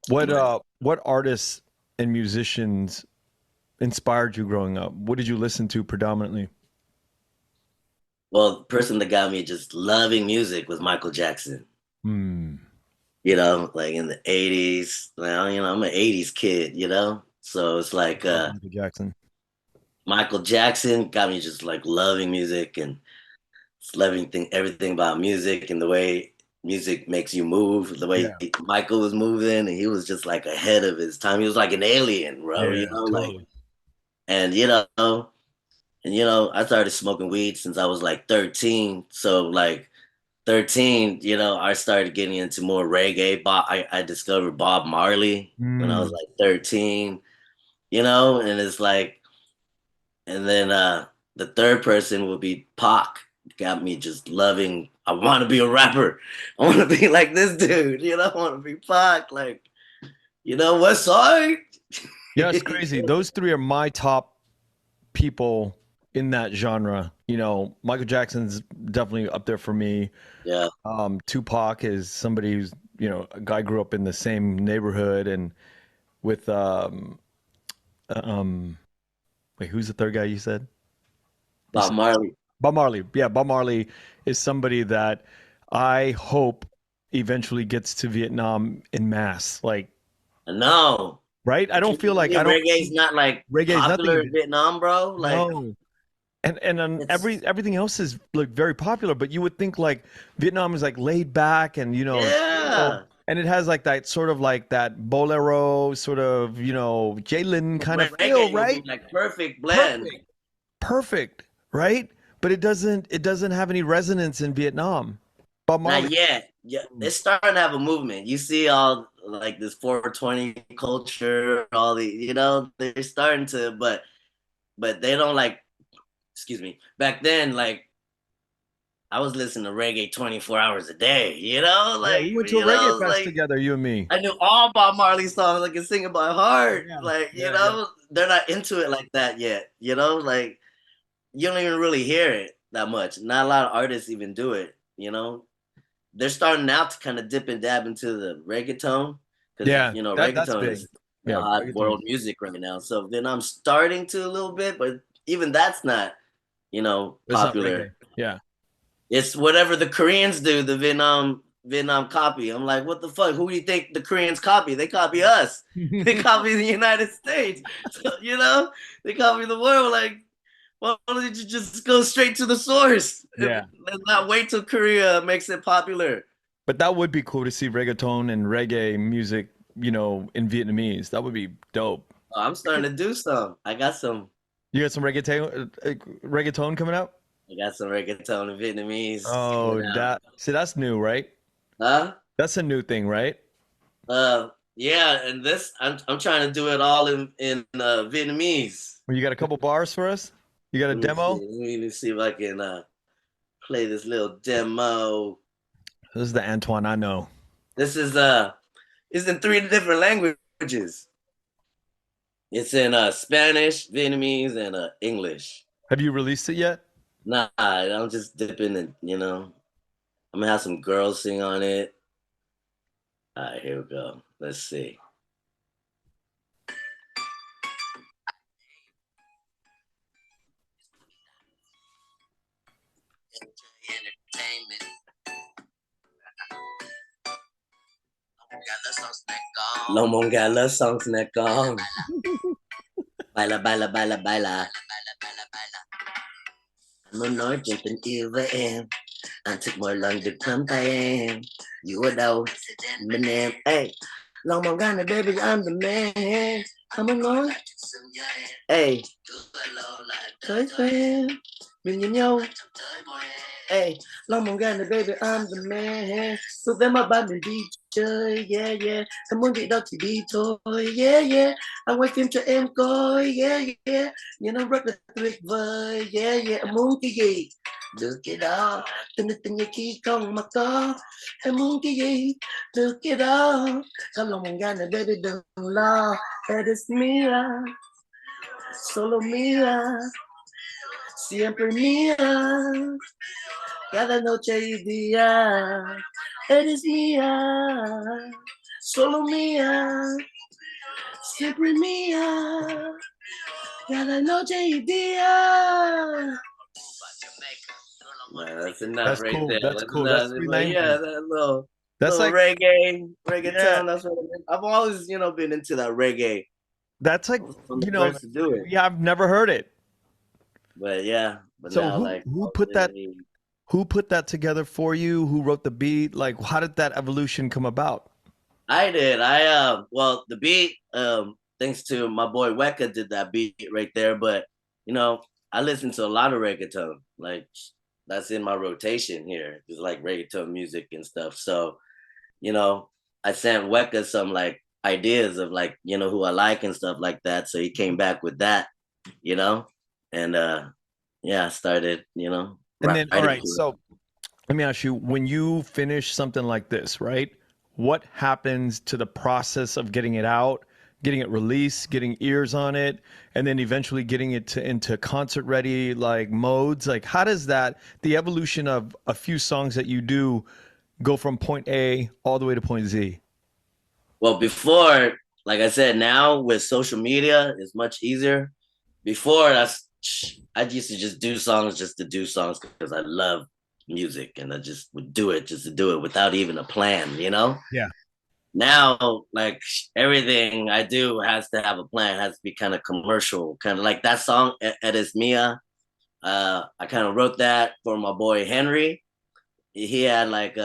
But What artists and musicians inspired you growing up? What did you listen to predominantly? well, the person that got me just loving music was Michael Jackson. Hmm. You know, like in the 80s. Well, you know, I'm an 80s kid, you know? So it's like Love Michael Jackson. Michael Jackson got me just like loving music and loving everything about music and the way music makes you move, the way Yeah. Michael was moving, and he was just like ahead of his time. He was like an alien, bro, you Yeah, know, like totally. and I started smoking weed since I was like 13. So like 13, you know, I started getting into more reggae. I discovered Bob Marley when I was Mm. like 13, you know, and it's like, and then the third person would be Pac. Got me just loving, I want to be a rapper. I want to be like this dude, you know, I want to be Pac. Like, you know, what side? Yeah, it's crazy. Those three are my top people in that genre. Michael Jackson's definitely up there for me. Yeah. Tupac is somebody who's, a guy grew up in the same neighborhood and with um wait, who's the third guy you said? You Bob said Marley. Bob Marley. Yeah, Bob Marley is somebody that I hope eventually gets to Vietnam in mass. Like, No. right? I don't Can feel you like I believe don't reggae's not like reggae is nothing popular in in it. Vietnam, bro? Like No. And it's everything else is like very popular, but you would think like Vietnam is like laid back and yeah. and it has like that sort of like that bolero sort of Jalen kind of feel, Reggae would be right? like perfect blend. Perfect, perfect, right? but it doesn't have any resonance in Vietnam. Bob Not Marley. yet. Yeah, it's starting to have a movement. You see all like this 420 culture, all the they're starting to, but they don't like. Excuse me. Back then, like I was listening to reggae 24 hours a day. Yeah, we went to a reggae fest Like together, you and me. I knew all Bob Marley songs. I can sing it by heart. Yeah, Like yeah, yeah. they're not into it like that yet. Like you don't even really hear it that much. Not a lot of artists even do it. They're starting now to kind of dip and dab into the reggaeton because Yeah, that's reggaeton big. is Yeah, hot reggaeton. world music right now. So then I'm starting to a little bit, but even that's not It's not popular. reggae. Yeah. It's whatever the Koreans do, the Vietnam copy. I'm like, what the fuck? Who do you think the Koreans copy? They copy us. They copy the United States. So, they copy the world. Like, why don't you just go straight to the source Yeah. and not wait till Korea makes it popular? But that would be cool to see reggaeton and reggae music, in Vietnamese. That would be dope. Oh, I'm starting to do some. You got some reggaeton coming out? I got some reggaeton in Vietnamese coming Oh, out. that's new, right? Huh? That's a new thing, right? Yeah, and this I'm trying to do it all in Vietnamese. Well, you got a couple bars for us? You got a Let me see. demo? Let me see if I can play this little demo. This is the Antoine I know. This is it's in three different languages. It's in Spanish, Vietnamese, and English. Have you released it yet? Nah, I'm just dipping in, I'm gonna have some girls sing on it. All right, here we go. Let's see. Entertainment. Long Mong Ga love songs na con. Baila, baila, baila, baila. Muốn nói chuyện tình yêu với em. Anh thích mỗi lần được nắm tay em. You ở đâu? Bên em. Hey, Long Mong Ga này, baby, I'm the man. Không muốn nói. Hey, tới với em. Mình nhìn nhau. Hey, Long Mong Ga này, baby, I'm the man. Lúc đấy mà ba mình đi chơi, yeah, yeah. Em muốn đi đâu thì đi thôi, yeah, yeah. Anh quay phim cho em coi, yeah, yeah. Nhưng nó rất là tuyệt vời, yeah, yeah. Em muốn cái gì? Được cái đó. Tình tình như khi không mà có. Em muốn cái gì? Được cái đó. Come Long Mong Ga này, baby, đừng lo. It is mía, solo mía, siempre mía. Cada noche y día, eres mía, solo mía, siempre mía. Cada noche y día. Man, that's enough That's right cool. there. That's That's cool. That's enough. three But yeah, languages. that little That's little like, reggae, yeah, reggaeton. That's what I've always, been into that reggae. that's I like, was one of the first to do it. yeah, I've never heard it. But yeah, but So now who like who all put that the who put that together for you? Who wrote the beat? Like, how did that evolution come about? I did. Well the beat, thanks to my boy Weka did that beat right there. But I listen to a lot of reggaeton. Like that's in my rotation here. It's like reggaeton music and stuff. So, you know, I sent Weka some like ideas of like, who I like and stuff like that. So he came back with that, you know, and yeah, I started, And then, all writing right, to it. so let me ask you, when you finish something like this, right? What happens to the process of getting it out, getting it released, getting ears on it, and then eventually getting it into concert ready like modes? Like, how does the evolution of a few songs that you do go from point A all the way to point Z? Well, before, like I said, now with social media, it's much easier. Before, I used to just do songs just to do songs because I love music and I just would do it just to do it without even a plan. Yeah. Now, like everything I do has to have a plan, has to be kind of commercial, kind of like that song, Edes Mia. I kind of wrote that for my boy Henry. He had like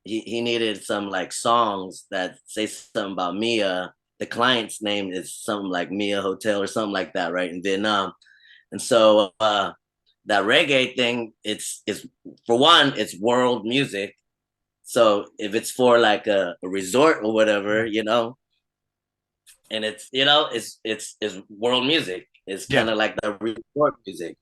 he needed some like songs that say something about Mia. The client's name is something like Mia Hotel or something like that, right, in Vietnam. And so that reggae thing, it's for one, it's world music. So if it's for like a resort or whatever, Yeah. you know, and it's it's world music. It's Yeah. kind of like the resort music.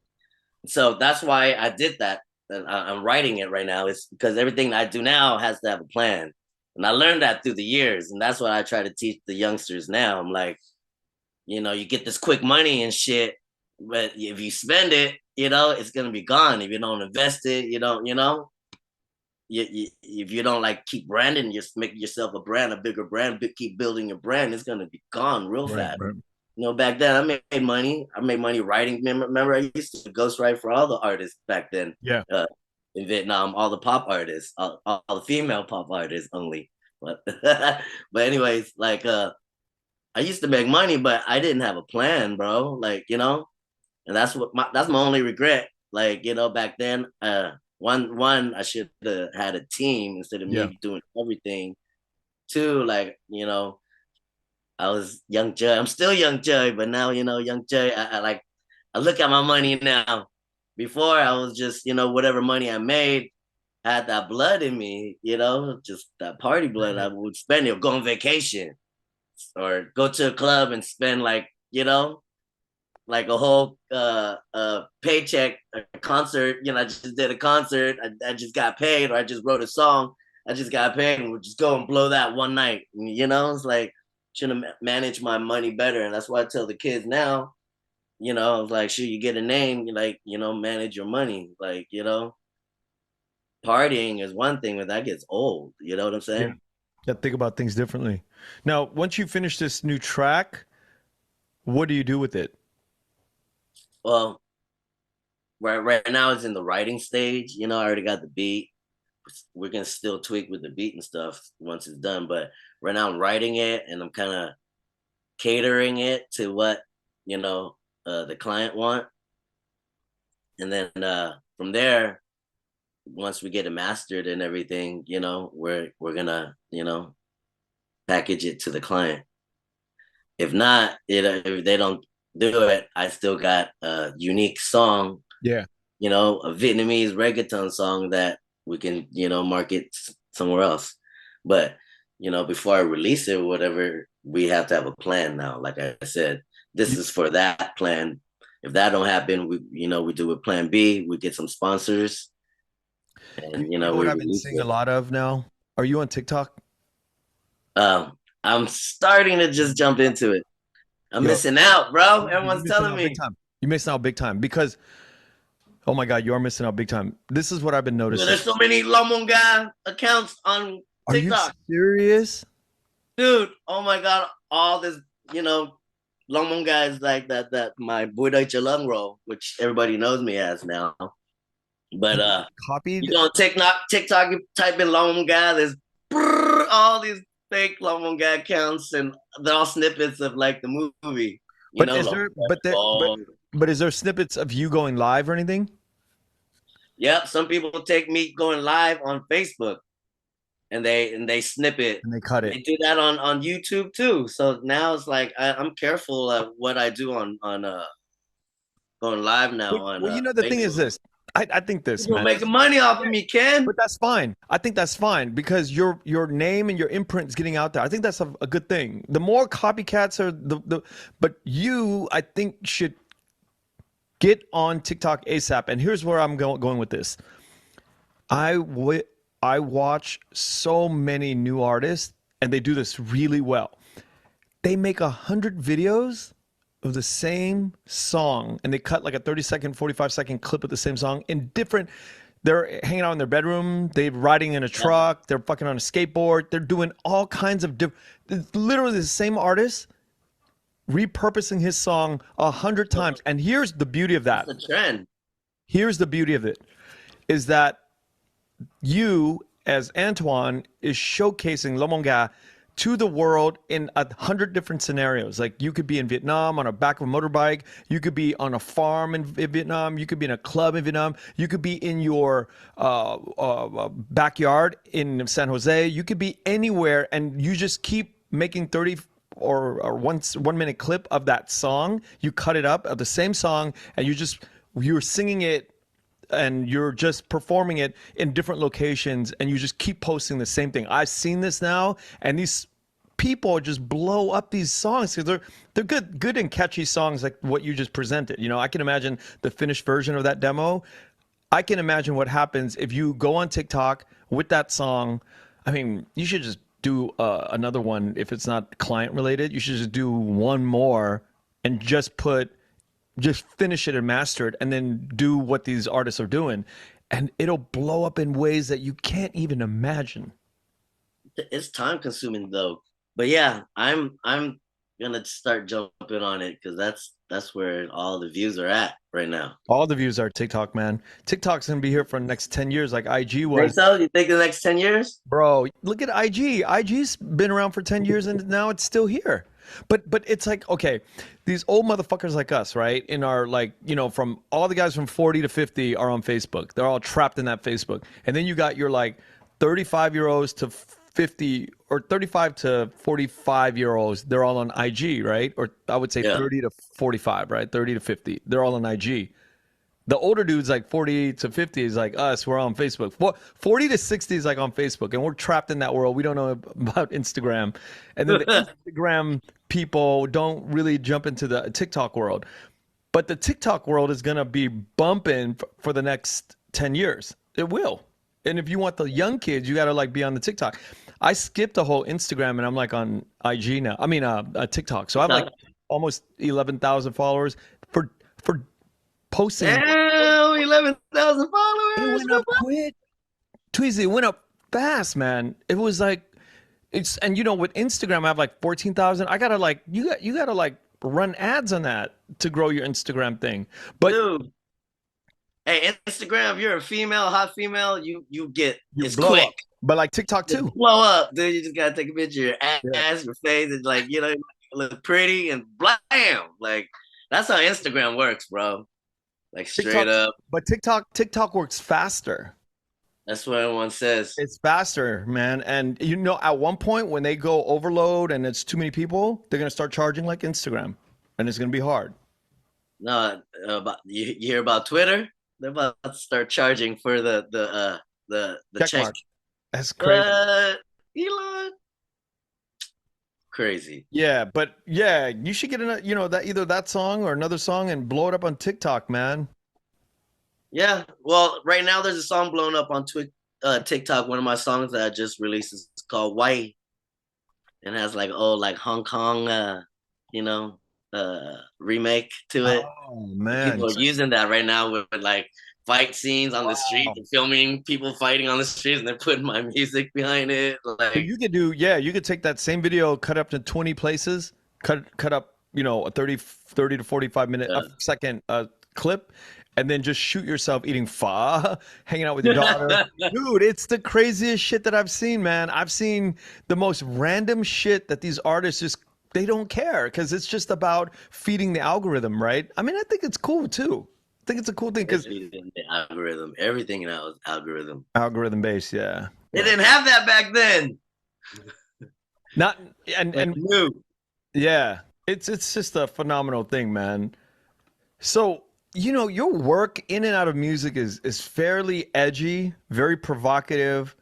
So that's why I did that. And I'm writing it right now. It's because everything I do now has to have a plan. And I learned that through the years. And that's what I try to teach the youngsters now. I'm like, you get this quick money and shit, but if you spend it, it's gonna be gone. If you don't invest it, you don't, if you don't like keep branding, just make yourself a brand, a bigger brand, keep building your brand, it's gonna be gone real Right. fast. Right. Back then I made money. I made money writing. Remember, I used to ghostwrite for all the artists back then. Yeah. In Vietnam, all the pop artists, all the female pop artists only. But but anyways, like I used to make money, but I didn't have a plan, bro. Like, and that's my only regret. Like, back then, one I should have had a team instead of Yeah. me doing everything. Two, like, I was young Joy. I'm still young Joy, but now, young Joy, I look at my money now. Before I was just, whatever money I made had that blood in me, just that party blood. I Right. would spend it, go on vacation or go to a club and spend like a whole paycheck, a concert. I just did a concert. I just got paid, or I just wrote a song. I just got paid, and we'll just go and blow that one night. It's like should have managed my money better, and that's why I tell the kids now. I was like, should you get a name? You like, manage your money. Like, partying is one thing, but that gets old. You know what I'm Yeah. saying? Yeah. Think about things differently. Now, once you finish this new track, what do you do with it? Well, right now it's in the writing stage. I already got the beat. We're gonna still tweak with the beat and stuff once it's done. But right now I'm writing it and I'm kind of catering it to what the client want, and then from there, once we get it mastered and everything, we're gonna package it to the client. If not, if they don't do it, I still got a unique song, Yeah. a Vietnamese reggaeton song that we can, market somewhere else. But, before I release it or whatever, we have to have a plan now. Like I said, this You, is for that plan. If that don't happen, we do a plan B, we get some sponsors and, you know what we I've been release seeing a it. lot of now? Are you on TikTok? I'm starting to just jump into it. I'm Yo, missing out, bro. you're Everyone's missing telling out big me. time. You're missing out big time because, oh my God, you are missing out big time. This is what I've been Dude, noticing. there's so many Long Mong Ga accounts on Are you TikTok. serious? Dude, oh my god, all this, you know, Long Mong Ga is like that my Boy Deutsche Lungroll, which everybody knows me as now. But you Copied? go on TikTok, you type in Long Mong Ga, there's all these fake Long Mong Ga accounts, and they're all snippets of like the movie, But is Long there, Mong but there, Ga. but is there snippets of you going live or anything? Yep, some people take me going live on Facebook and they snip it. And they cut They it. do that on YouTube too. So now it's like I'm careful of what I do on going live now on Well, you know, the thing is Facebook. this. I think this, People man. making money off of me, Ken. But that's fine. I think that's fine because your name and your imprint is getting out there. I think that's a good thing. The more copycats are but you, I think, should get on TikTok ASAP. And here's where I'm going with this. I watch so many new artists, and they do this really well. They make 100 videos of the same song, and they cut like a 30-second, 45-second clip of the same song in different. They're hanging out in their bedroom. They're riding in a Yeah. truck. They're fucking on a skateboard. They're doing all kinds of different. Literally the same artist repurposing his song 100 times. And here's the beauty of that. It's a trend. Here's the beauty of it is that you, as Antoine, is showcasing Long Mong Ga to the world in 100 different scenarios. Like you could be in Vietnam on a back of a motorbike. You could be on a farm in Vietnam. You could be in a club in Vietnam. You could be in your backyard in San Jose. You could be anywhere, and you just keep making 30 or 1 minute clip of that song. You cut it up of the same song, and you just you're singing it and you're just performing it in different locations and you just keep posting the same thing. I've seen this now, and these people just blow up these songs because they're good and catchy songs like what you just presented. You know, I can imagine the finished version of that demo. I can imagine what happens if you go on TikTok with that song. I mean, you should just do another one if it's not client related. You should just do one more and just finish it and master it, and then do what these artists are doing, and it'll blow up in ways that you can't even imagine. It's time consuming though. But yeah, I'm gonna start jumping on it because that's where all the views are at right now. All the views are TikTok, man. TikTok's gonna be here for the next 10 years, like IG Think was. so? You think the next 10 years? Bro, look at IG. IG's been around for 10 years and now it's still here. But it's like, okay, these old motherfuckers like us, right? In our, like, you know, from all the guys from 40 to 50 are on Facebook. They're all trapped in that Facebook. And then you got your like 35-year-olds to 50 or 35 to 45 year olds. They're all on IG, right? Or I would say Yeah. 30 to 45, right? 30 to 50. They're all on IG. The older dudes like 40 to 50 is like us, we're on Facebook. 40 to 60 is like on Facebook, and we're trapped in that world. We don't know about Instagram. And then the Instagram people don't really jump into the TikTok world. But the TikTok world is going to be bumping for the next 10 years. It will. And if you want the young kids, you got to like be on the TikTok. I skipped the whole Instagram and I'm like on IG now. I mean, TikTok. So I have like almost 11,000 followers for posting. Damn, 11,000 It followers. went up quick. Tweezy, it went up fast, man. It was like and you know, with Instagram I have like 14,000. I gotta like you gotta like run ads on that to grow your Instagram thing. But Dude. Hey, Instagram, if you're a female, hot female, you get you it's blow quick. up. But like TikTok Just too. blow up, dude. You just gotta take a picture of your Yeah. ass, your face, and like look pretty and blam. Like that's how Instagram works, bro. Like straight TikTok, up. but TikTok works faster. That's what everyone says. It's faster, man. And you know, at one point when they go overload and it's too many people, they're gonna start charging like Instagram, and it's gonna be hard. No, about you hear about Twitter? They're about to start charging for the Check check. mark. That's crazy. Elon, crazy. Yeah, but yeah, you should get you know, that either that song or another song and blow it up on TikTok, man. Yeah. Well, right now there's a song blown up on TikTok. One of my songs that I just released is called "White," and has like like Hong Kong, you know, remake to it. Oh man. People are using that right now with like fight scenes on the street Wow. and filming people fighting on the streets, and they're putting my music behind it. So Like, you could do, yeah, you could take that same video, cut up to 20 places, cut up, you know, a 30 to 45 minute, a second clip, and then just shoot yourself eating pho, hanging out with your daughter. Dude, it's the craziest shit that I've seen, man. I've seen the most random shit that these artists just, they don't care because it's just about feeding the algorithm, right? I mean, I think it's cool too. I think it's a cool thing because the algorithm, everything now is algorithm. algorithm based, yeah. They didn't have that back then. Not and New. yeah, it's just a phenomenal thing, man. So, you know, your work in and out of music is fairly edgy, very provocative.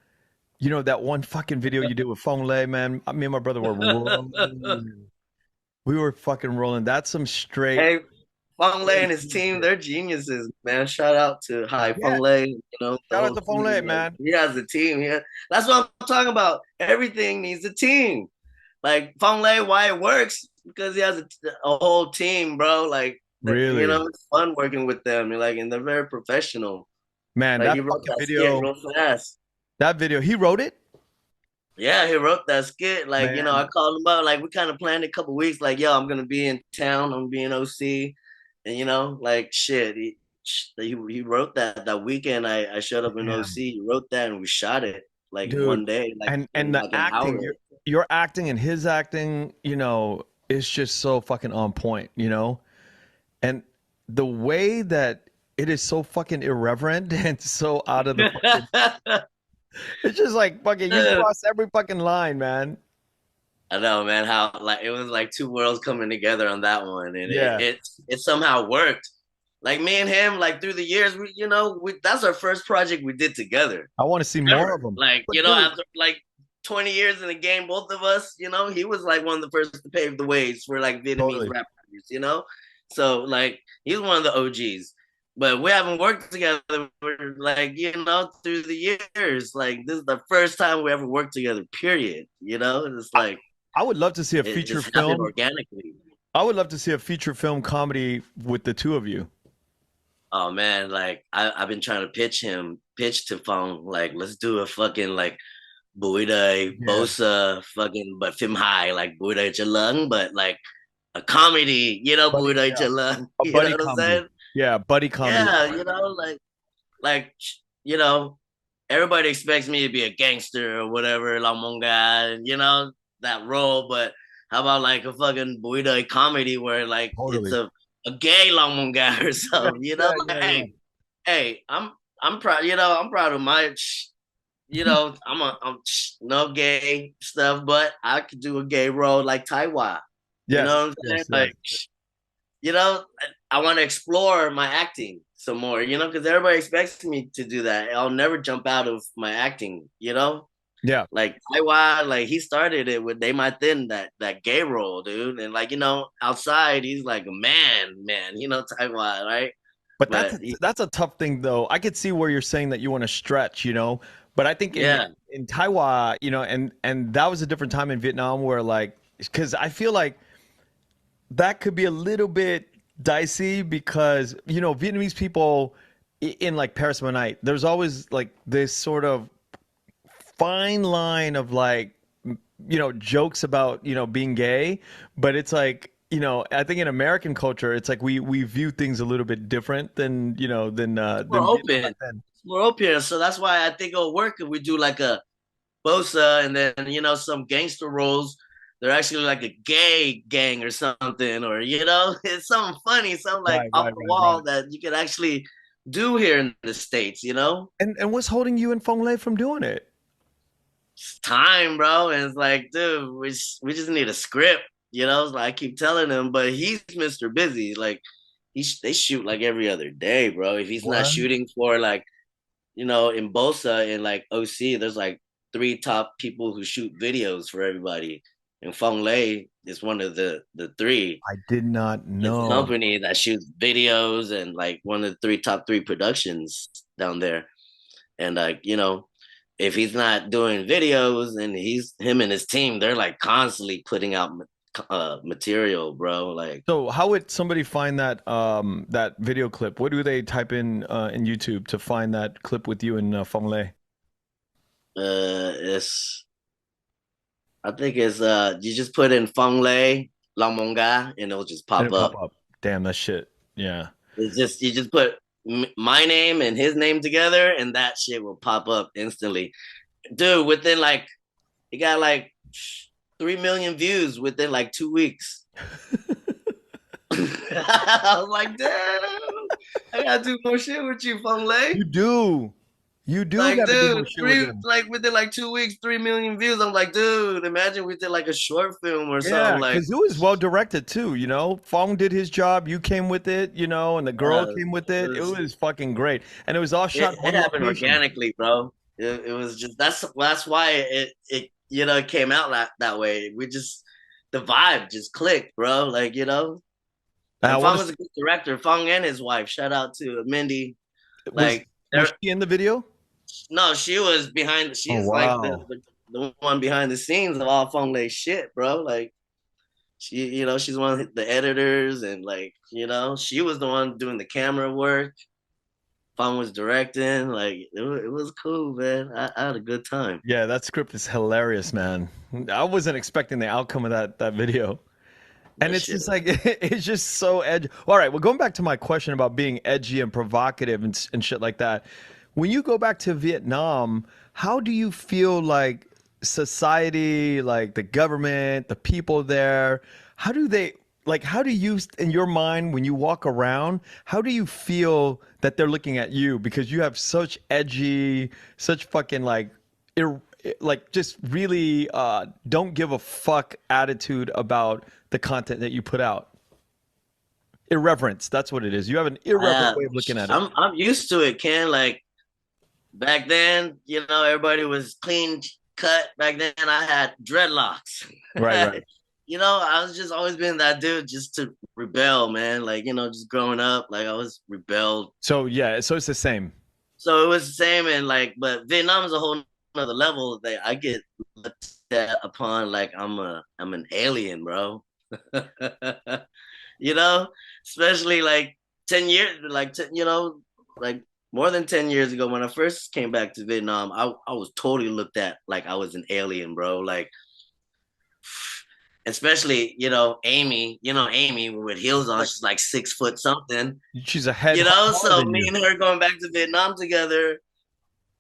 You know, that one fucking video you did with Fong Lei, man. Me and my brother were rolling. We were fucking rolling. That's some straight. Hey, Fong Lei and his team, they're geniuses, man. Shout out to Hai Yeah, Fong Lei. You know, the shout out whole to Fong team. Lei, Like, man. he has a team. Yeah, that's what I'm talking about. Everything needs a team. Like Fong Lei, why it works because he has a whole team, bro. Like, you Really, know, it's fun working with them. Like, and they're very professional. man. Like, he That wrote fucking that skit video, real fast. that video, he wrote it, Yeah, he wrote that skit. Like, you know, I man. called him up. Like, we kind of planned it a couple weeks. Like, yo, I'm gonna be in town. I'm gonna be in OC, and you know, like, shit. He wrote that weekend. I showed up in Damn, OC. He wrote that, and we shot it like dude. one day, like And in the like an acting, hour. your acting and his acting, you know, is just so fucking on point, you know? And the way that it is so fucking irreverent and so out of the fucking, it's just like fucking, you cross every fucking line, man. I know, man. How like it was like two worlds coming together on that one, and Yeah. it somehow worked. Like me and him, like through the years, that's our first project we did together. I want to see more of Ever. them. Like, But dude, after like 20 years in the game, both of us, he was like one of the first to pave the ways for like Vietnamese totally. rappers. So like he's one of the OGs. But we haven't worked together for, like, through the years. Like this is the first time we ever worked together, period. And it's I, like I would love to see a it feature just happened film. organically. I would love to see a feature film comedy with the two of you. Oh man, like I've been trying to pitch to Phong, like let's do a fucking like Bụi đời Yeah, Bosa fucking but film high like Bụi đời Trở Lớn, but like a comedy, buddy, Bụi đời yeah, Trở Lớn, a you know buddy what I'm comedy. saying? Yeah, buddy comedy. Yeah, like you know, everybody expects me to be a gangster or whatever, Long Mong Ga, and that role, but how about like a fucking Bụi đời comedy where like it's Totally. a gay Long Mong Ga or Yeah, something, yeah, like yeah, yeah. hey, I'm proud, I'm proud of my I'm no gay stuff, but I could do a gay role like Taiwan. You know Yes, what I'm saying? yes, yes. Like, I want to explore my acting some more, because everybody expects me to do that. I'll never jump out of my acting. Yeah. Like Taiwan, like he started it with They My Thin, that gay role, dude. And like, outside he's like a man, Taiwan, right? But But he, that's a tough thing though. I could see where you're saying that you want to stretch, but I think yeah. in Taiwan, and that was a different time in Vietnam where like because I feel like that could be a little bit dicey because Vietnamese people in like Paris one night, there's always like this sort of fine line of like jokes about being gay, but it's like I think in American culture it's like we view things a little bit different than More than Vietnam open. back then. It's more open. So that's why I think it'll work if we do like a Bosa and then, some gangster roles. They're actually like a gay gang or something, or, it's something funny, something like Right, off right, the right, right. wall that you could actually do here in the States. And what's holding you and Fong Lei from doing it? It's time, bro. And it's like, dude, we just need a script, It's like I keep telling him, but he's Mr. Busy. Like, they shoot like every other day, bro. If he's not What? shooting for like in Bosa and like OC, there's like three top people who shoot videos for everybody. And Fong Lei is one of the three. I did not His know. company that shoots videos and like one of the top three productions down there. And like, if he's not doing videos and him and his team, they're like constantly putting out material, bro. Like So how would somebody find that video clip? What do they type in YouTube to find that clip with you and Fong Lei? it's I think it's you just put in Fong Lei, Long Mong Ga, and it'll just And pop it pop up. up. Damn, that shit. Yeah. It's just you just put my name and his name together, and that shit will pop up instantly, dude. Within like, it got like 3 million views within like 2 weeks. I was like, damn, I gotta do more shit with you, Fong Lei. You do. You do Like, got to do more dude, shit with him. like within like 2 weeks, 3 million views. I'm like, dude, imagine we did like a short film or Yeah, something. Like, because it was well directed too. Fong did his job, you came with it, and the girl uh, came with it it. It was was fucking great. And it was all shot in it one happened location. organically, bro. It was just that's why it came out that way. The vibe just clicked, bro. Like And I and want Fong to was a good director. Fong and his wife. Shout out to Mindy. was Like, was she in the video? no, she was behind. Oh She's like wow. the one behind the scenes of all Fong Lei shit, bro. Like she's one of the editors, and like she was the one doing the camera work. Fong was directing. Like it was cool, man. I had a good time. Yeah, that script is hilarious, man. I wasn't expecting the outcome of that video. And That it's shit. just like it's just so edgy. All right, well, going back to my question about being edgy and provocative and shit like that. When you go back to Vietnam, how do you feel like society, like the government, the people there, how do they how do you in your mind when you walk around, how do you feel that they're looking at you because you have such edgy, such fucking like just really don't give a fuck attitude about the content that you put out. Irreverence. That's what it is. You have an irreverent Uh, way of looking at it. I'm used to it, Ken. Like back then, everybody was clean cut. Back then, I had dreadlocks. Right, right. I was just always been that dude just to rebel, man. Like, just growing up, like I was rebelled. So yeah, so it's the same. So it was the same, and like, but Vietnam is a whole another level that I get looked at upon like I'm an alien, bro. you know, Especially like 10 years, like like more than 10 years ago when I first came back to Vietnam, I was totally looked at like I was an alien, bro. Like especially Amy, Amy with heels on, Like she's like 6 foot something, she's a head taller So than me you. and her going back to Vietnam together,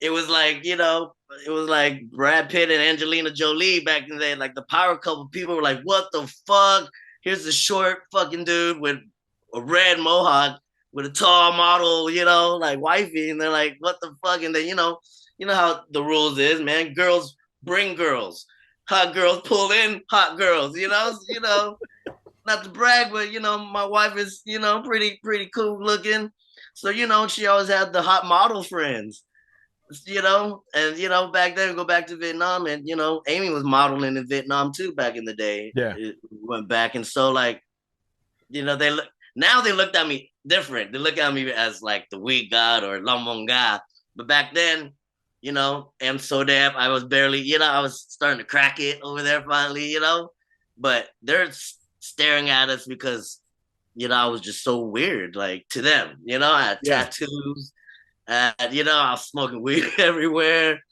it was like, it was like Brad Pitt and Angelina Jolie back in the day, like the power couple. People were like, what the fuck? Here's a short fucking dude with a red mohawk with a tall model, like wifey. And they're like, what the fuck? And then, how the rules is, man. Girls bring girls. Hot girls pull in hot girls, not to brag, but my wife is, pretty cool looking. So, she always had the hot model friends, and back then go back to Vietnam, and Amy was modeling in Vietnam too back in the day. Yeah. It went back, and so like they look now they looked at me different. They look at me as like the weak god or Long Mong Ga, but back then, I'm so damn. I was barely, I was starting to crack it over there finally, but they're staring at us because I was just so weird, like to them, I had Yeah. tattoos. I was smoking weed everywhere,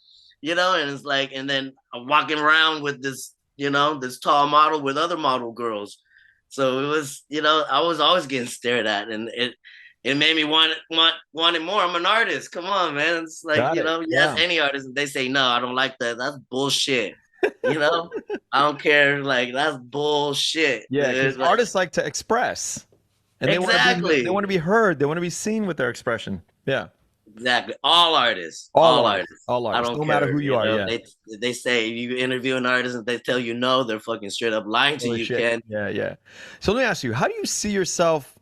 and it's like, and then I'm walking around with this, this tall model with other model girls. So it was, I was always getting stared at, and it made me want it more. I'm an artist. Come on, man. It's like, Got it. you ask Yeah. any artist, and they say no, I don't like that. That's bullshit. You know, I don't care. Like that's bullshit, Yeah, because dude. Like artists like to express, and they want exactly. to be heard. They want to be seen with their expression. Yeah. Exactly. All artists. All All artists. artists. All I artists. don't No matter care. who you are. Yeah. They say you interview an artist and they tell you no, they're fucking straight up lying to Holy you, shit. Ken. Yeah, yeah. So let me ask you, how do you see yourself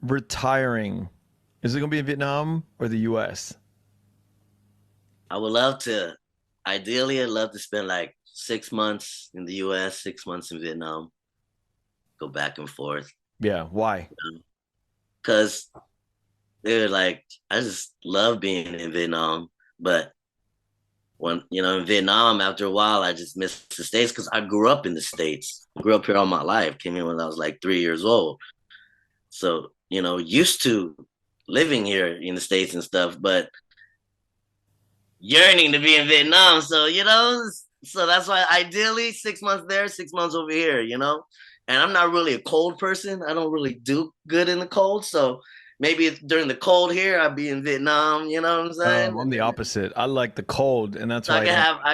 retiring? Is it going to be in Vietnam or the US? I would love to ideally I'd love to spend like 6 months in the US, 6 months in Vietnam, go back and forth. Yeah. Why? Cause they're like I just love being in Vietnam. But when in Vietnam, after a while, I just missed the States because I grew up in the States. I grew up here all my life. Came here when I was like 3 years old. So, used to living here in the States and stuff, but yearning to be in Vietnam. So, so that's why ideally 6 months there, 6 months over here, And I'm not really a cold person. I don't really do good in the cold. So maybe during the cold here, I'd be in Vietnam, you know what I'm saying? I'm the opposite. I like the cold, and that's So why I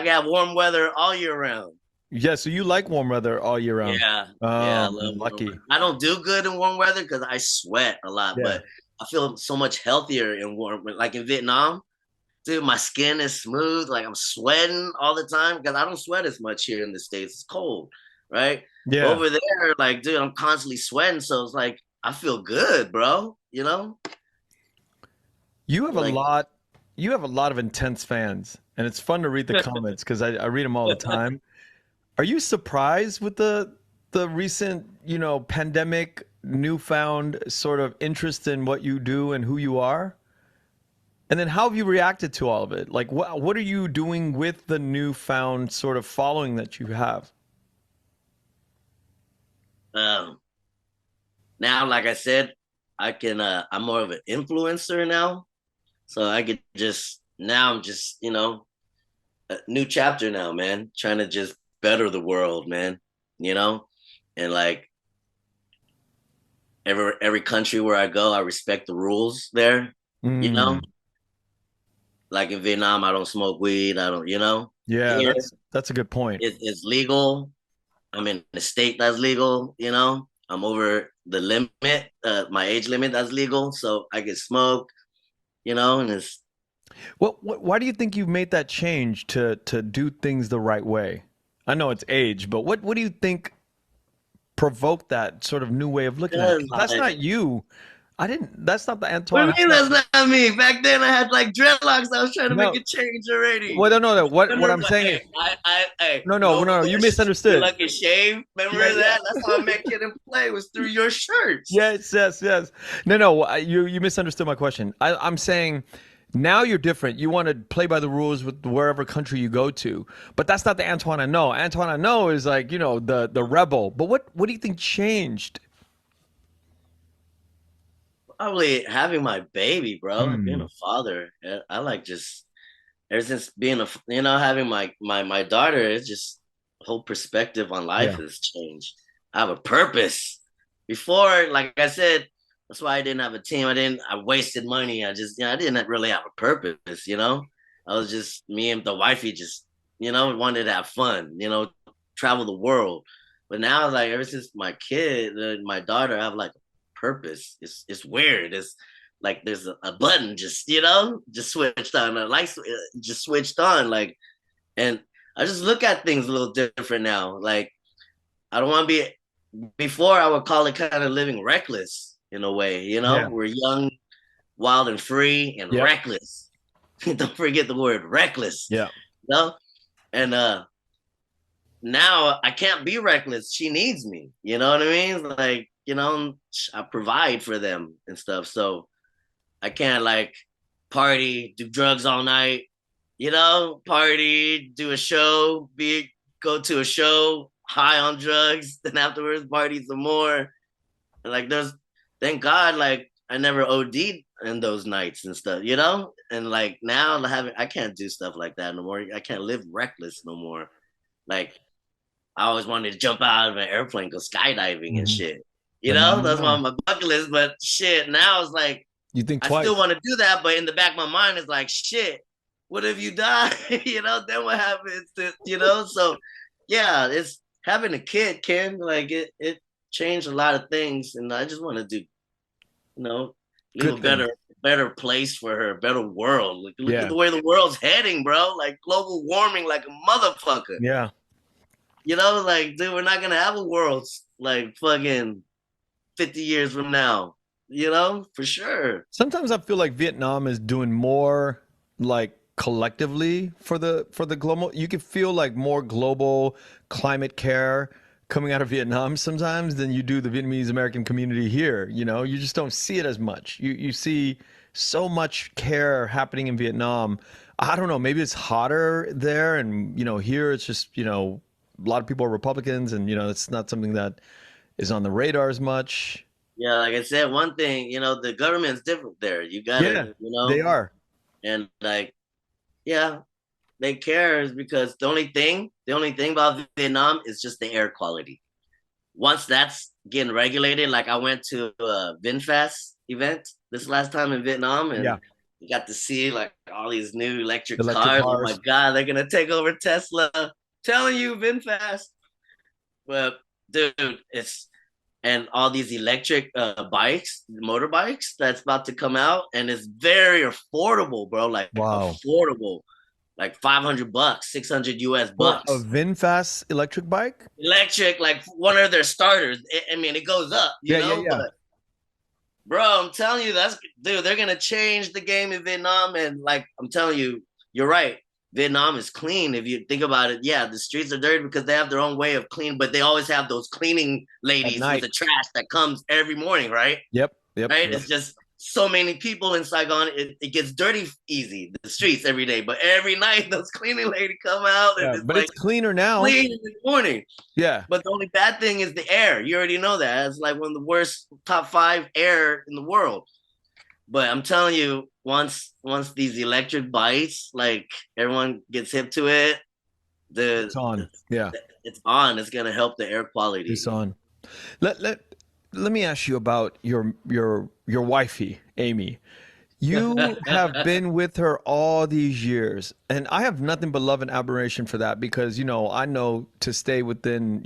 can have warm weather all year round. yeah, so you like warm weather all year round. Yeah, yeah, I Oh, love warm lucky. weather. I don't do good in warm weather because I sweat a lot, Yeah. but I feel so much healthier in warm. Like in Vietnam, dude, my skin is smooth. Like I'm sweating all the time because I don't sweat as much here in the States. It's cold, right? But Yeah. over there, like, dude, I'm constantly sweating, so it's like I feel good, bro. You have a Like lot you have a lot of intense fans, and it's fun to read the comments because I read them all the time. Are you surprised with the recent, pandemic newfound sort of interest in what you do and who you are? And then how have you reacted to all of it? Like what are you doing with the newfound sort of following that you have? um, now, like I said, I can. I'm more of an influencer now, so I could just now. I'm just a new chapter now, man. Trying to just better the world, man. You know, and like every country where I go, I respect the rules there. You know, Mm, like in Vietnam, I don't smoke weed. I don't. yeah, Here that's a good point. it's legal. I'm in a state that's legal. I'm over the limit, my age limit that's legal, so I can smoke. And it's Why do you think you've made that change to do things the right way? I know it's age, but what do you think provoked that sort of new way of looking at it? 'Cause that's Like, not you. I didn't. That's not the what do Antoine. you mean that's not me? Back then I had like dreadlocks. I was trying to make No. a change already. Well, no, no, no. What Remember, I'm saying is, hey, hey, no, no, no no, no. You bush, you misunderstood. lucky shave. Yeah, Remember yeah. that? That's how I met Kid and Play was through your shirts. Yes, yes, yes. No, no. You misunderstood my question. I'm saying now you're different. You want to play by the rules with wherever country you go to, but that's not the Antoine I know. Antoine I know is like the rebel. But what do you think changed? Probably having my baby, bro. Being Hmm. a father, I like just ever since being having my daughter. It's just whole perspective on life Yeah. has changed. I have a purpose. Before, like I said, that's why I didn't have a team. I wasted money. I didn't really have a purpose. I was just me and the wifey just wanted to have fun. Travel the world. But now, like ever since my kid, my daughter, I have like purpose. It's weird. It's like there's a button just switched on. The lights just switched on. Like, and I just look at things a little different now. Like, I don't want to be. Before, I would call it kind of living reckless in a way. Yeah. We're young, wild, and free, and Yep. reckless. Don't forget the word reckless. Yeah. You know, and now I can't be reckless. She needs me. You know what I mean? Like, I provide for them and stuff. So I can't like party, do drugs all night, party, do a show, go to a show, high on drugs, then afterwards party some more. And like thank God, like I never OD'd in those nights and stuff. And like now I can't do stuff like that no more. I can't live reckless no more. Like I always wanted to jump out of an airplane, go skydiving and Hmm. shit. But not That's anymore. on my bucket list. But shit, now it's like You think I still twice. want to do that, but in the back of my mind is like, shit, what if you die? Then what happens? So yeah, it's having a kid, Ken. Like it changed a lot of things, and I just want to do, you know, leave a Good things. better place for her, a better world. Like, look at Yeah. the way the world's heading, bro. Like global warming, like a motherfucker. Yeah. Like, dude, we're not gonna have a world like fucking 50 years from now. For sure. Sometimes I feel like Vietnam is doing more like collectively for the global. You can feel like more global climate care coming out of Vietnam sometimes than you do the Vietnamese American community here. You just don't see it as much. You see so much care happening in Vietnam. I don't know, maybe it's hotter there, and here it's just, a lot of people are Republicans, and it's not something that is on the radar as much. Yeah, like I said, one thing, the government's different there. You Yeah, gotta, they are. and like, yeah, they care is because the only thing about Vietnam is just the air quality. Once that's getting regulated, like I went to a VinFast event this last time in Vietnam, Yeah, and you got to see like all these new electric electric cars. Oh my cars. God, they're gonna take over Tesla. Telling you, VinFast. But dude, it's and all these electric bikes, motorbikes that's about to come out, and it's very affordable, bro. Like Wow. affordable, like $500, 600 US For a bucks. VinFast electric bike? Electric, like one of their starters. I mean, it goes up, Yeah, yeah, but yeah. bro, I'm telling you, dude. They're gonna change the game in Vietnam, and like I'm telling you, you're right. Vietnam is clean. If you think about it, yeah, the streets are dirty because they have their own way of clean, but they always have those cleaning At ladies with night. the trash that comes every morning, right? Yep, yep, Right? yep. It's just so many people in Saigon. It gets dirty easy, the streets every day, but every night those cleaning ladies come out and Yeah, it's but like it's cleaner now. clean in the morning. Yeah. But the only bad thing is the air. You already know that. It's like one of the worst top 5 air in the world. But I'm telling you, once these electric bikes, like everyone gets hip to it, the, It's on. the Yeah, it's on. It's gonna help the air it's quality. on. Let let let me ask you about your wifey, Amy. You have been with her all these years, and I have nothing but love and admiration for that because, I know to stay within,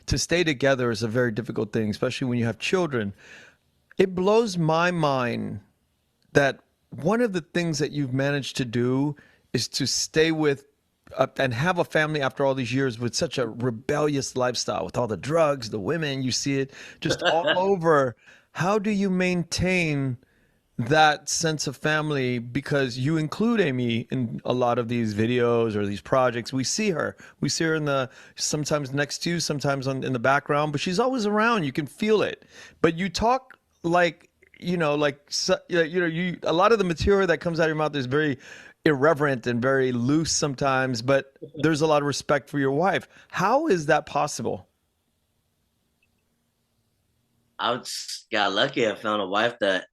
to stay together is a very difficult thing, especially when you have children. It blows my mind that one of the things that you've managed to do is to stay with and have a family after all these years with such a rebellious lifestyle, with all the drugs, the women, you see it just all over. How do you maintain that sense of family? Because you include Amy in a lot of these videos or these projects. We see her in the, sometimes next to you, sometimes in the background, but she's always around. You can feel it. But you talk like, a lot of the material that comes out of your mouth is very irreverent and very loose sometimes, but there's a lot of respect for your wife. How is that possible? Got lucky. I found a wife that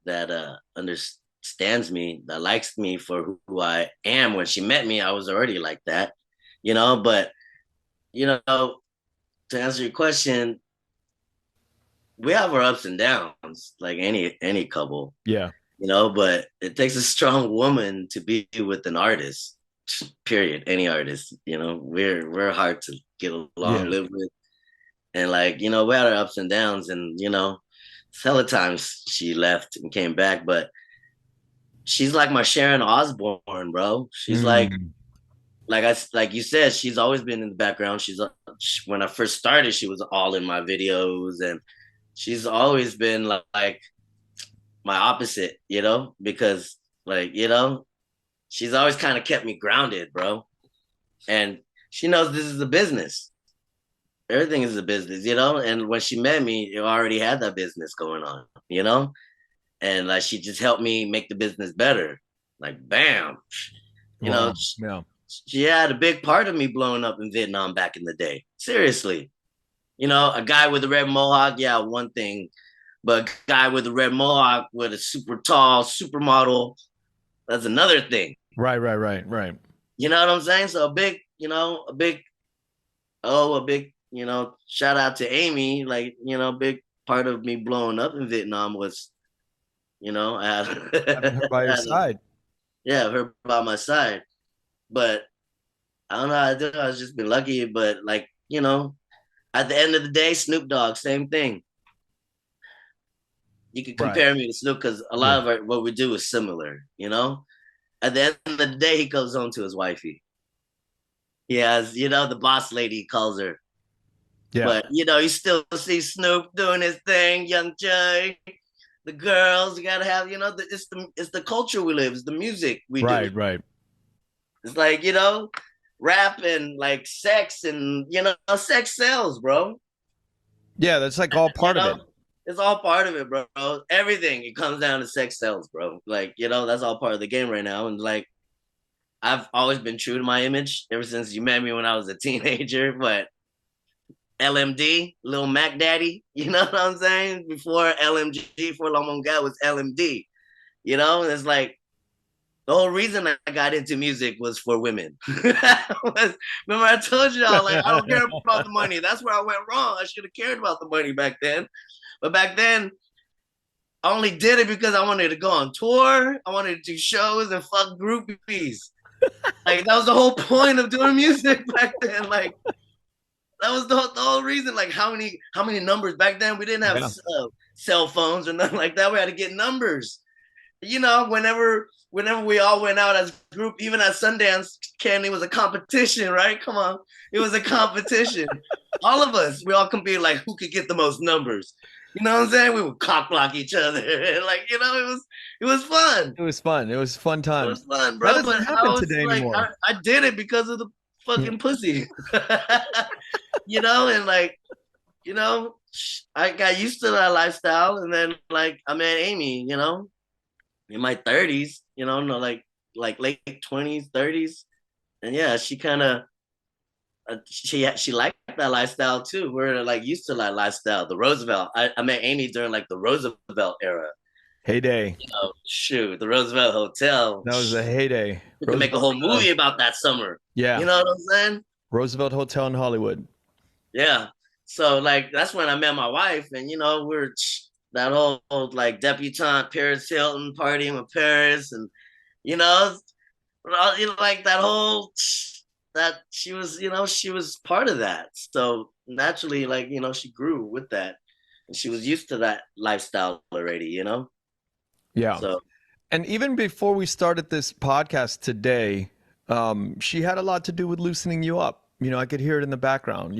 understands me, that likes me for who I am. When she met me, I was already like that, you know. But you know, to answer your question, we have our ups and downs, like any couple, Yeah. you know. But it takes a strong woman to be with an artist. Period. Any artist, you know, we're hard to get along, Yeah. live with, and like you know, we had our ups and downs, and you know, hella times she left and came back, but she's like my Sharon Osbourne, bro. She's Mm. like you said, she's always been in the background. When I first started, she was all in my videos, and she's always been like my opposite, you know, because like you know, she's always kind of kept me grounded, bro. And she knows this is a business. Everything is a business, you know. And when she met me, it already had that business going on, you know. And like she just helped me make the business better. Like bam, you know, Wow. Yeah. she had a big part of me blowing up in Vietnam back in the day. Seriously, you know, a guy with a red mohawk, yeah, one thing, but a guy with a red mohawk with a super tall supermodel, that's another thing. Right, right, right, right. You know what I'm saying? So a big, you know, a big, you know, shout out to Amy. Like, you know, big part of me blowing up in Vietnam was, you know, I Having her by your side. yeah, her by my side. But I don't know. I think I've just been lucky. But like, you know, at the end of the day, Snoop Dogg, same thing. You can Right. compare me to Snoop because a Yeah. lot of what we do is similar. You know, at the end of the day, he comes home to his wifey. He has, you know, the boss lady he calls her. Yeah. But you know, you still see Snoop doing his thing, Young Jay, the girls. You gotta have, you know, it's the culture we live, it's the music we do. Right, right. It's like you know, rap and like sex and you know, sex sells, bro. Yeah, that's like all You part of it. know, it's all part of it, bro. Everything it comes down to sex sells, bro. Like you know, that's all part of the game right now. And like I've always been true to my image ever since you met me when I was a teenager. But LMD, Lil Mac Daddy, you know what I'm saying? Before LMG, for Long Mong Ga was LMD, you know? And it's like the whole reason I got into music was for women. Remember, I told y'all, like, I don't care about the money. That's where I went wrong. I should have cared about the money back then. But back then, I only did it because I wanted to go on tour. I wanted to do shows and fuck groupies. Like, that was the whole point of doing music back then. Like, that was the whole reason. Like how many numbers back then? We didn't have Yeah. cell phones or nothing like that. We had to get numbers. You know, whenever we all went out as a group, even at Sundance, Candy was a competition, right? Come on, it was a competition. All of us, we all competed like who could get the most numbers. You know what I'm saying? We would cock block each other, like you know, it was fun. It was fun. It was fun It was times. fun, That bro. doesn't But happen I was today like, anymore. I did it because of the Yeah. fucking pussy. You know, and like, you know, I got used to that lifestyle, and then like I met Amy, you know, in my 30s, you know, no, like late 20s, 30s, and yeah, she kind of she liked that lifestyle too. We're like used to that lifestyle. The Roosevelt. I met Amy during like the Roosevelt era. Heyday. Oh shoot, the Roosevelt Hotel. That was a heyday. We could make a Roosevelt. whole movie about that summer. You Yeah. know what I'm saying? Roosevelt Hotel in Hollywood. Yeah. So like that's when I met my wife, and you know we're that whole like debutante Paris Hilton partying with Paris, and you know, you know like that whole that she was you know she was part of that. So naturally, like you know, she grew with that, and she was used to that lifestyle already. You know, Yeah. so And even before we started this podcast today, She had a lot to do with loosening you up. I could hear it in the background,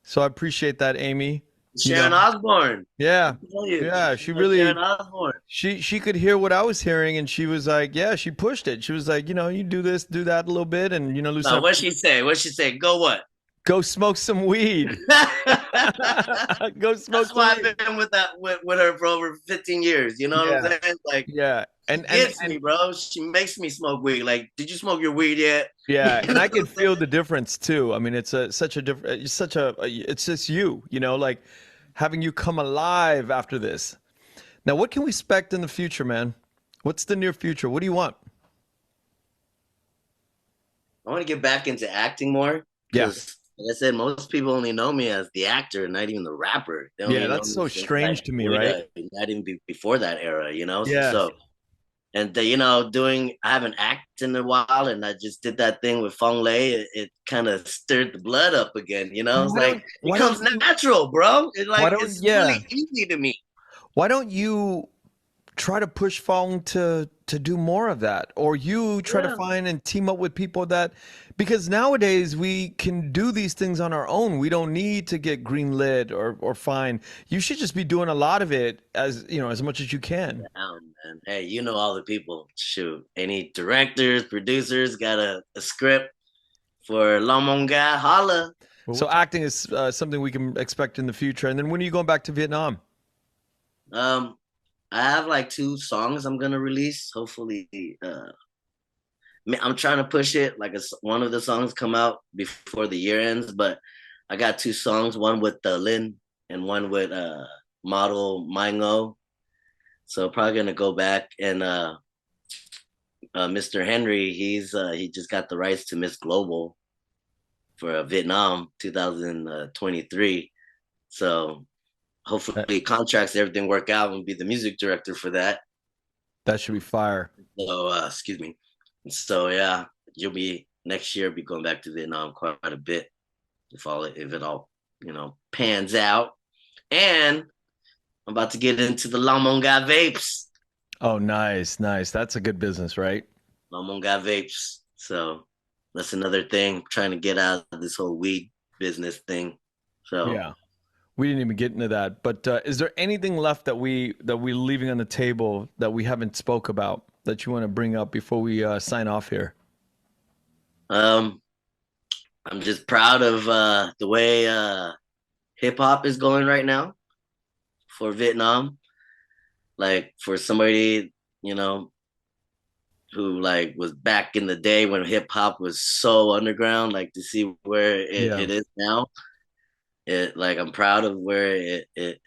So I appreciate that, Amy. Sharon Osbourne. Yeah. I tell you, Yeah, she's she like Sharon really Osbourne. she could hear what I was hearing, and she was like, yeah, she pushed it. She was like, you do this, do that a little bit, and loosen No, up. what'd she say? What'd she say? Go what? Go smoke some weed. Go smoke That's some why I've weed. been with her for over 15 years. You know what Yeah. I'm saying? Like, Yeah. she gets me, bro. She makes me smoke weed. Like, did you smoke your weed yet? Yeah, You and know I what could I'm saying? feel the difference too. I mean, it's such a different, it's just you, like having you come alive after this. Now, what can we expect in the future, man? What's the near future? What do you want? I want to get back into acting more Yeah. because, like I said, most people only know me as the actor, not even the rapper. They Yeah, only know that's me so since like strange to me, right? not even before that era, you know. Yeah. So, and I haven't acted in a while, and I just did that thing with Fong Lei. It kind of stirred the blood up again, you know. It's Why like don't it why don't comes you natural, bro. why don't It's yeah. really easy to me. Why don't you try to push Fong to do more of that, or you try to Yeah. find and team up with people that, because nowadays we can do these things on our own. We don't need to get green lit or fine. You should just be doing a lot of it, as much as you can. Man. Hey, you know all the people. Shoot, any directors, producers got a script for Long Mong Ga, holla. So acting is something we can expect in the future. And then when are you going back to Vietnam? Um, I have like 2 songs I'm gonna release. Hopefully, I'm trying to push it. Like one of the songs come out before the year ends, but I got 2 songs. One with Lin and one with model Mingo. So probably gonna go back and Mr. Henry. He just got the rights to Miss Global for Vietnam 2023. So That, hopefully contracts everything work out and be the music director for that. that should be fire. So excuse me. So yeah, you'll be next year. Be going back to Vietnam quite a bit if it all pans out. And I'm about to get into the Long Mong Ga vapes. Oh, nice, nice. That's a good business, right? Long Mong Ga vapes. So that's another thing. Trying to get out of this whole weed business thing. So Yeah. We didn't even get into that. But is there anything left that we're leaving on the table that we haven't spoke about that you want to bring up before we sign off here? um, I'm just proud of the way hip hop is going right now for Vietnam. Like for somebody, who like was back in the day when hip hop was so underground, like to see where Yeah. it is now. I'm proud of where it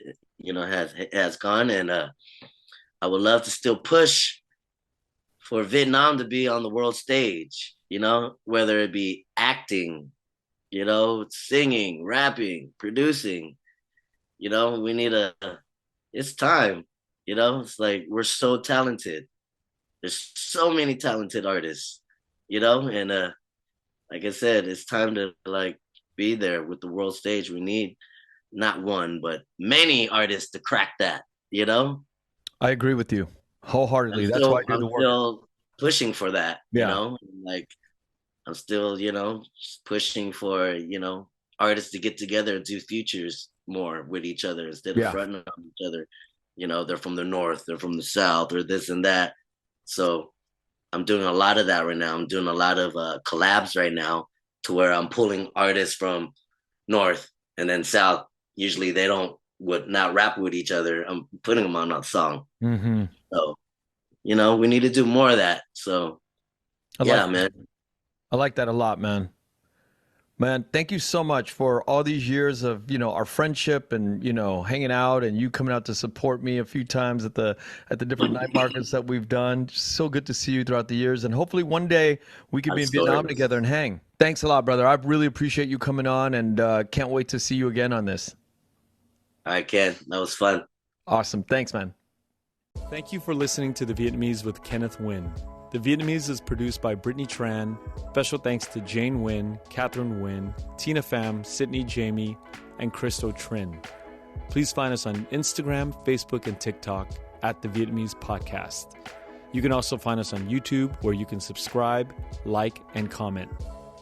has gone, and I would love to still push for Vietnam to be on the world stage. Whether it be acting, singing, rapping, producing. We need it's time. It's like we're so talented. There's so many talented artists, and like I said, it's time to like be there with the world stage. We need not one, but many artists to crack that, you know? I agree with you I'm wholeheartedly. That's why I still do I'm the work. still pushing for that, Yeah. like I'm still, pushing for, artists to get together and do features more with each other instead of Yeah. fronting on each other. They're from the north, they're from the south, or this and that. So I'm doing a lot of that right now. I'm doing a lot of collabs right now to where I'm pulling artists from north and then south. Usually they would not rap with each other. I'm putting them on a song. Hmm. So, we need to do more of that. So I yeah, like man. I like that a lot, man. Man, thank you so much for all these years of, our friendship and, hanging out and you coming out to support me a few times at the different night markets that we've done. So good to see you throughout the years, and hopefully one day we could be in Vietnam Stories. together and hang. Thanks a lot, brother. I really appreciate you coming on, and can't wait to see you again on this. All right, Ken. That was fun. Awesome. Thanks, man. Thank you for listening to The Vietnamese with Kenneth Nguyen. The Vietnamese is produced by Brittany Tran. Special thanks to Jane Nguyen, Catherine Nguyen, Tina Pham, Sydney Jamie, and Christo Trin. Please find us on Instagram, Facebook, and TikTok at The Vietnamese Podcast. You can also find us on YouTube, where you can subscribe, like, and comment.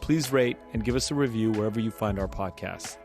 Please rate and give us a review wherever you find our podcasts.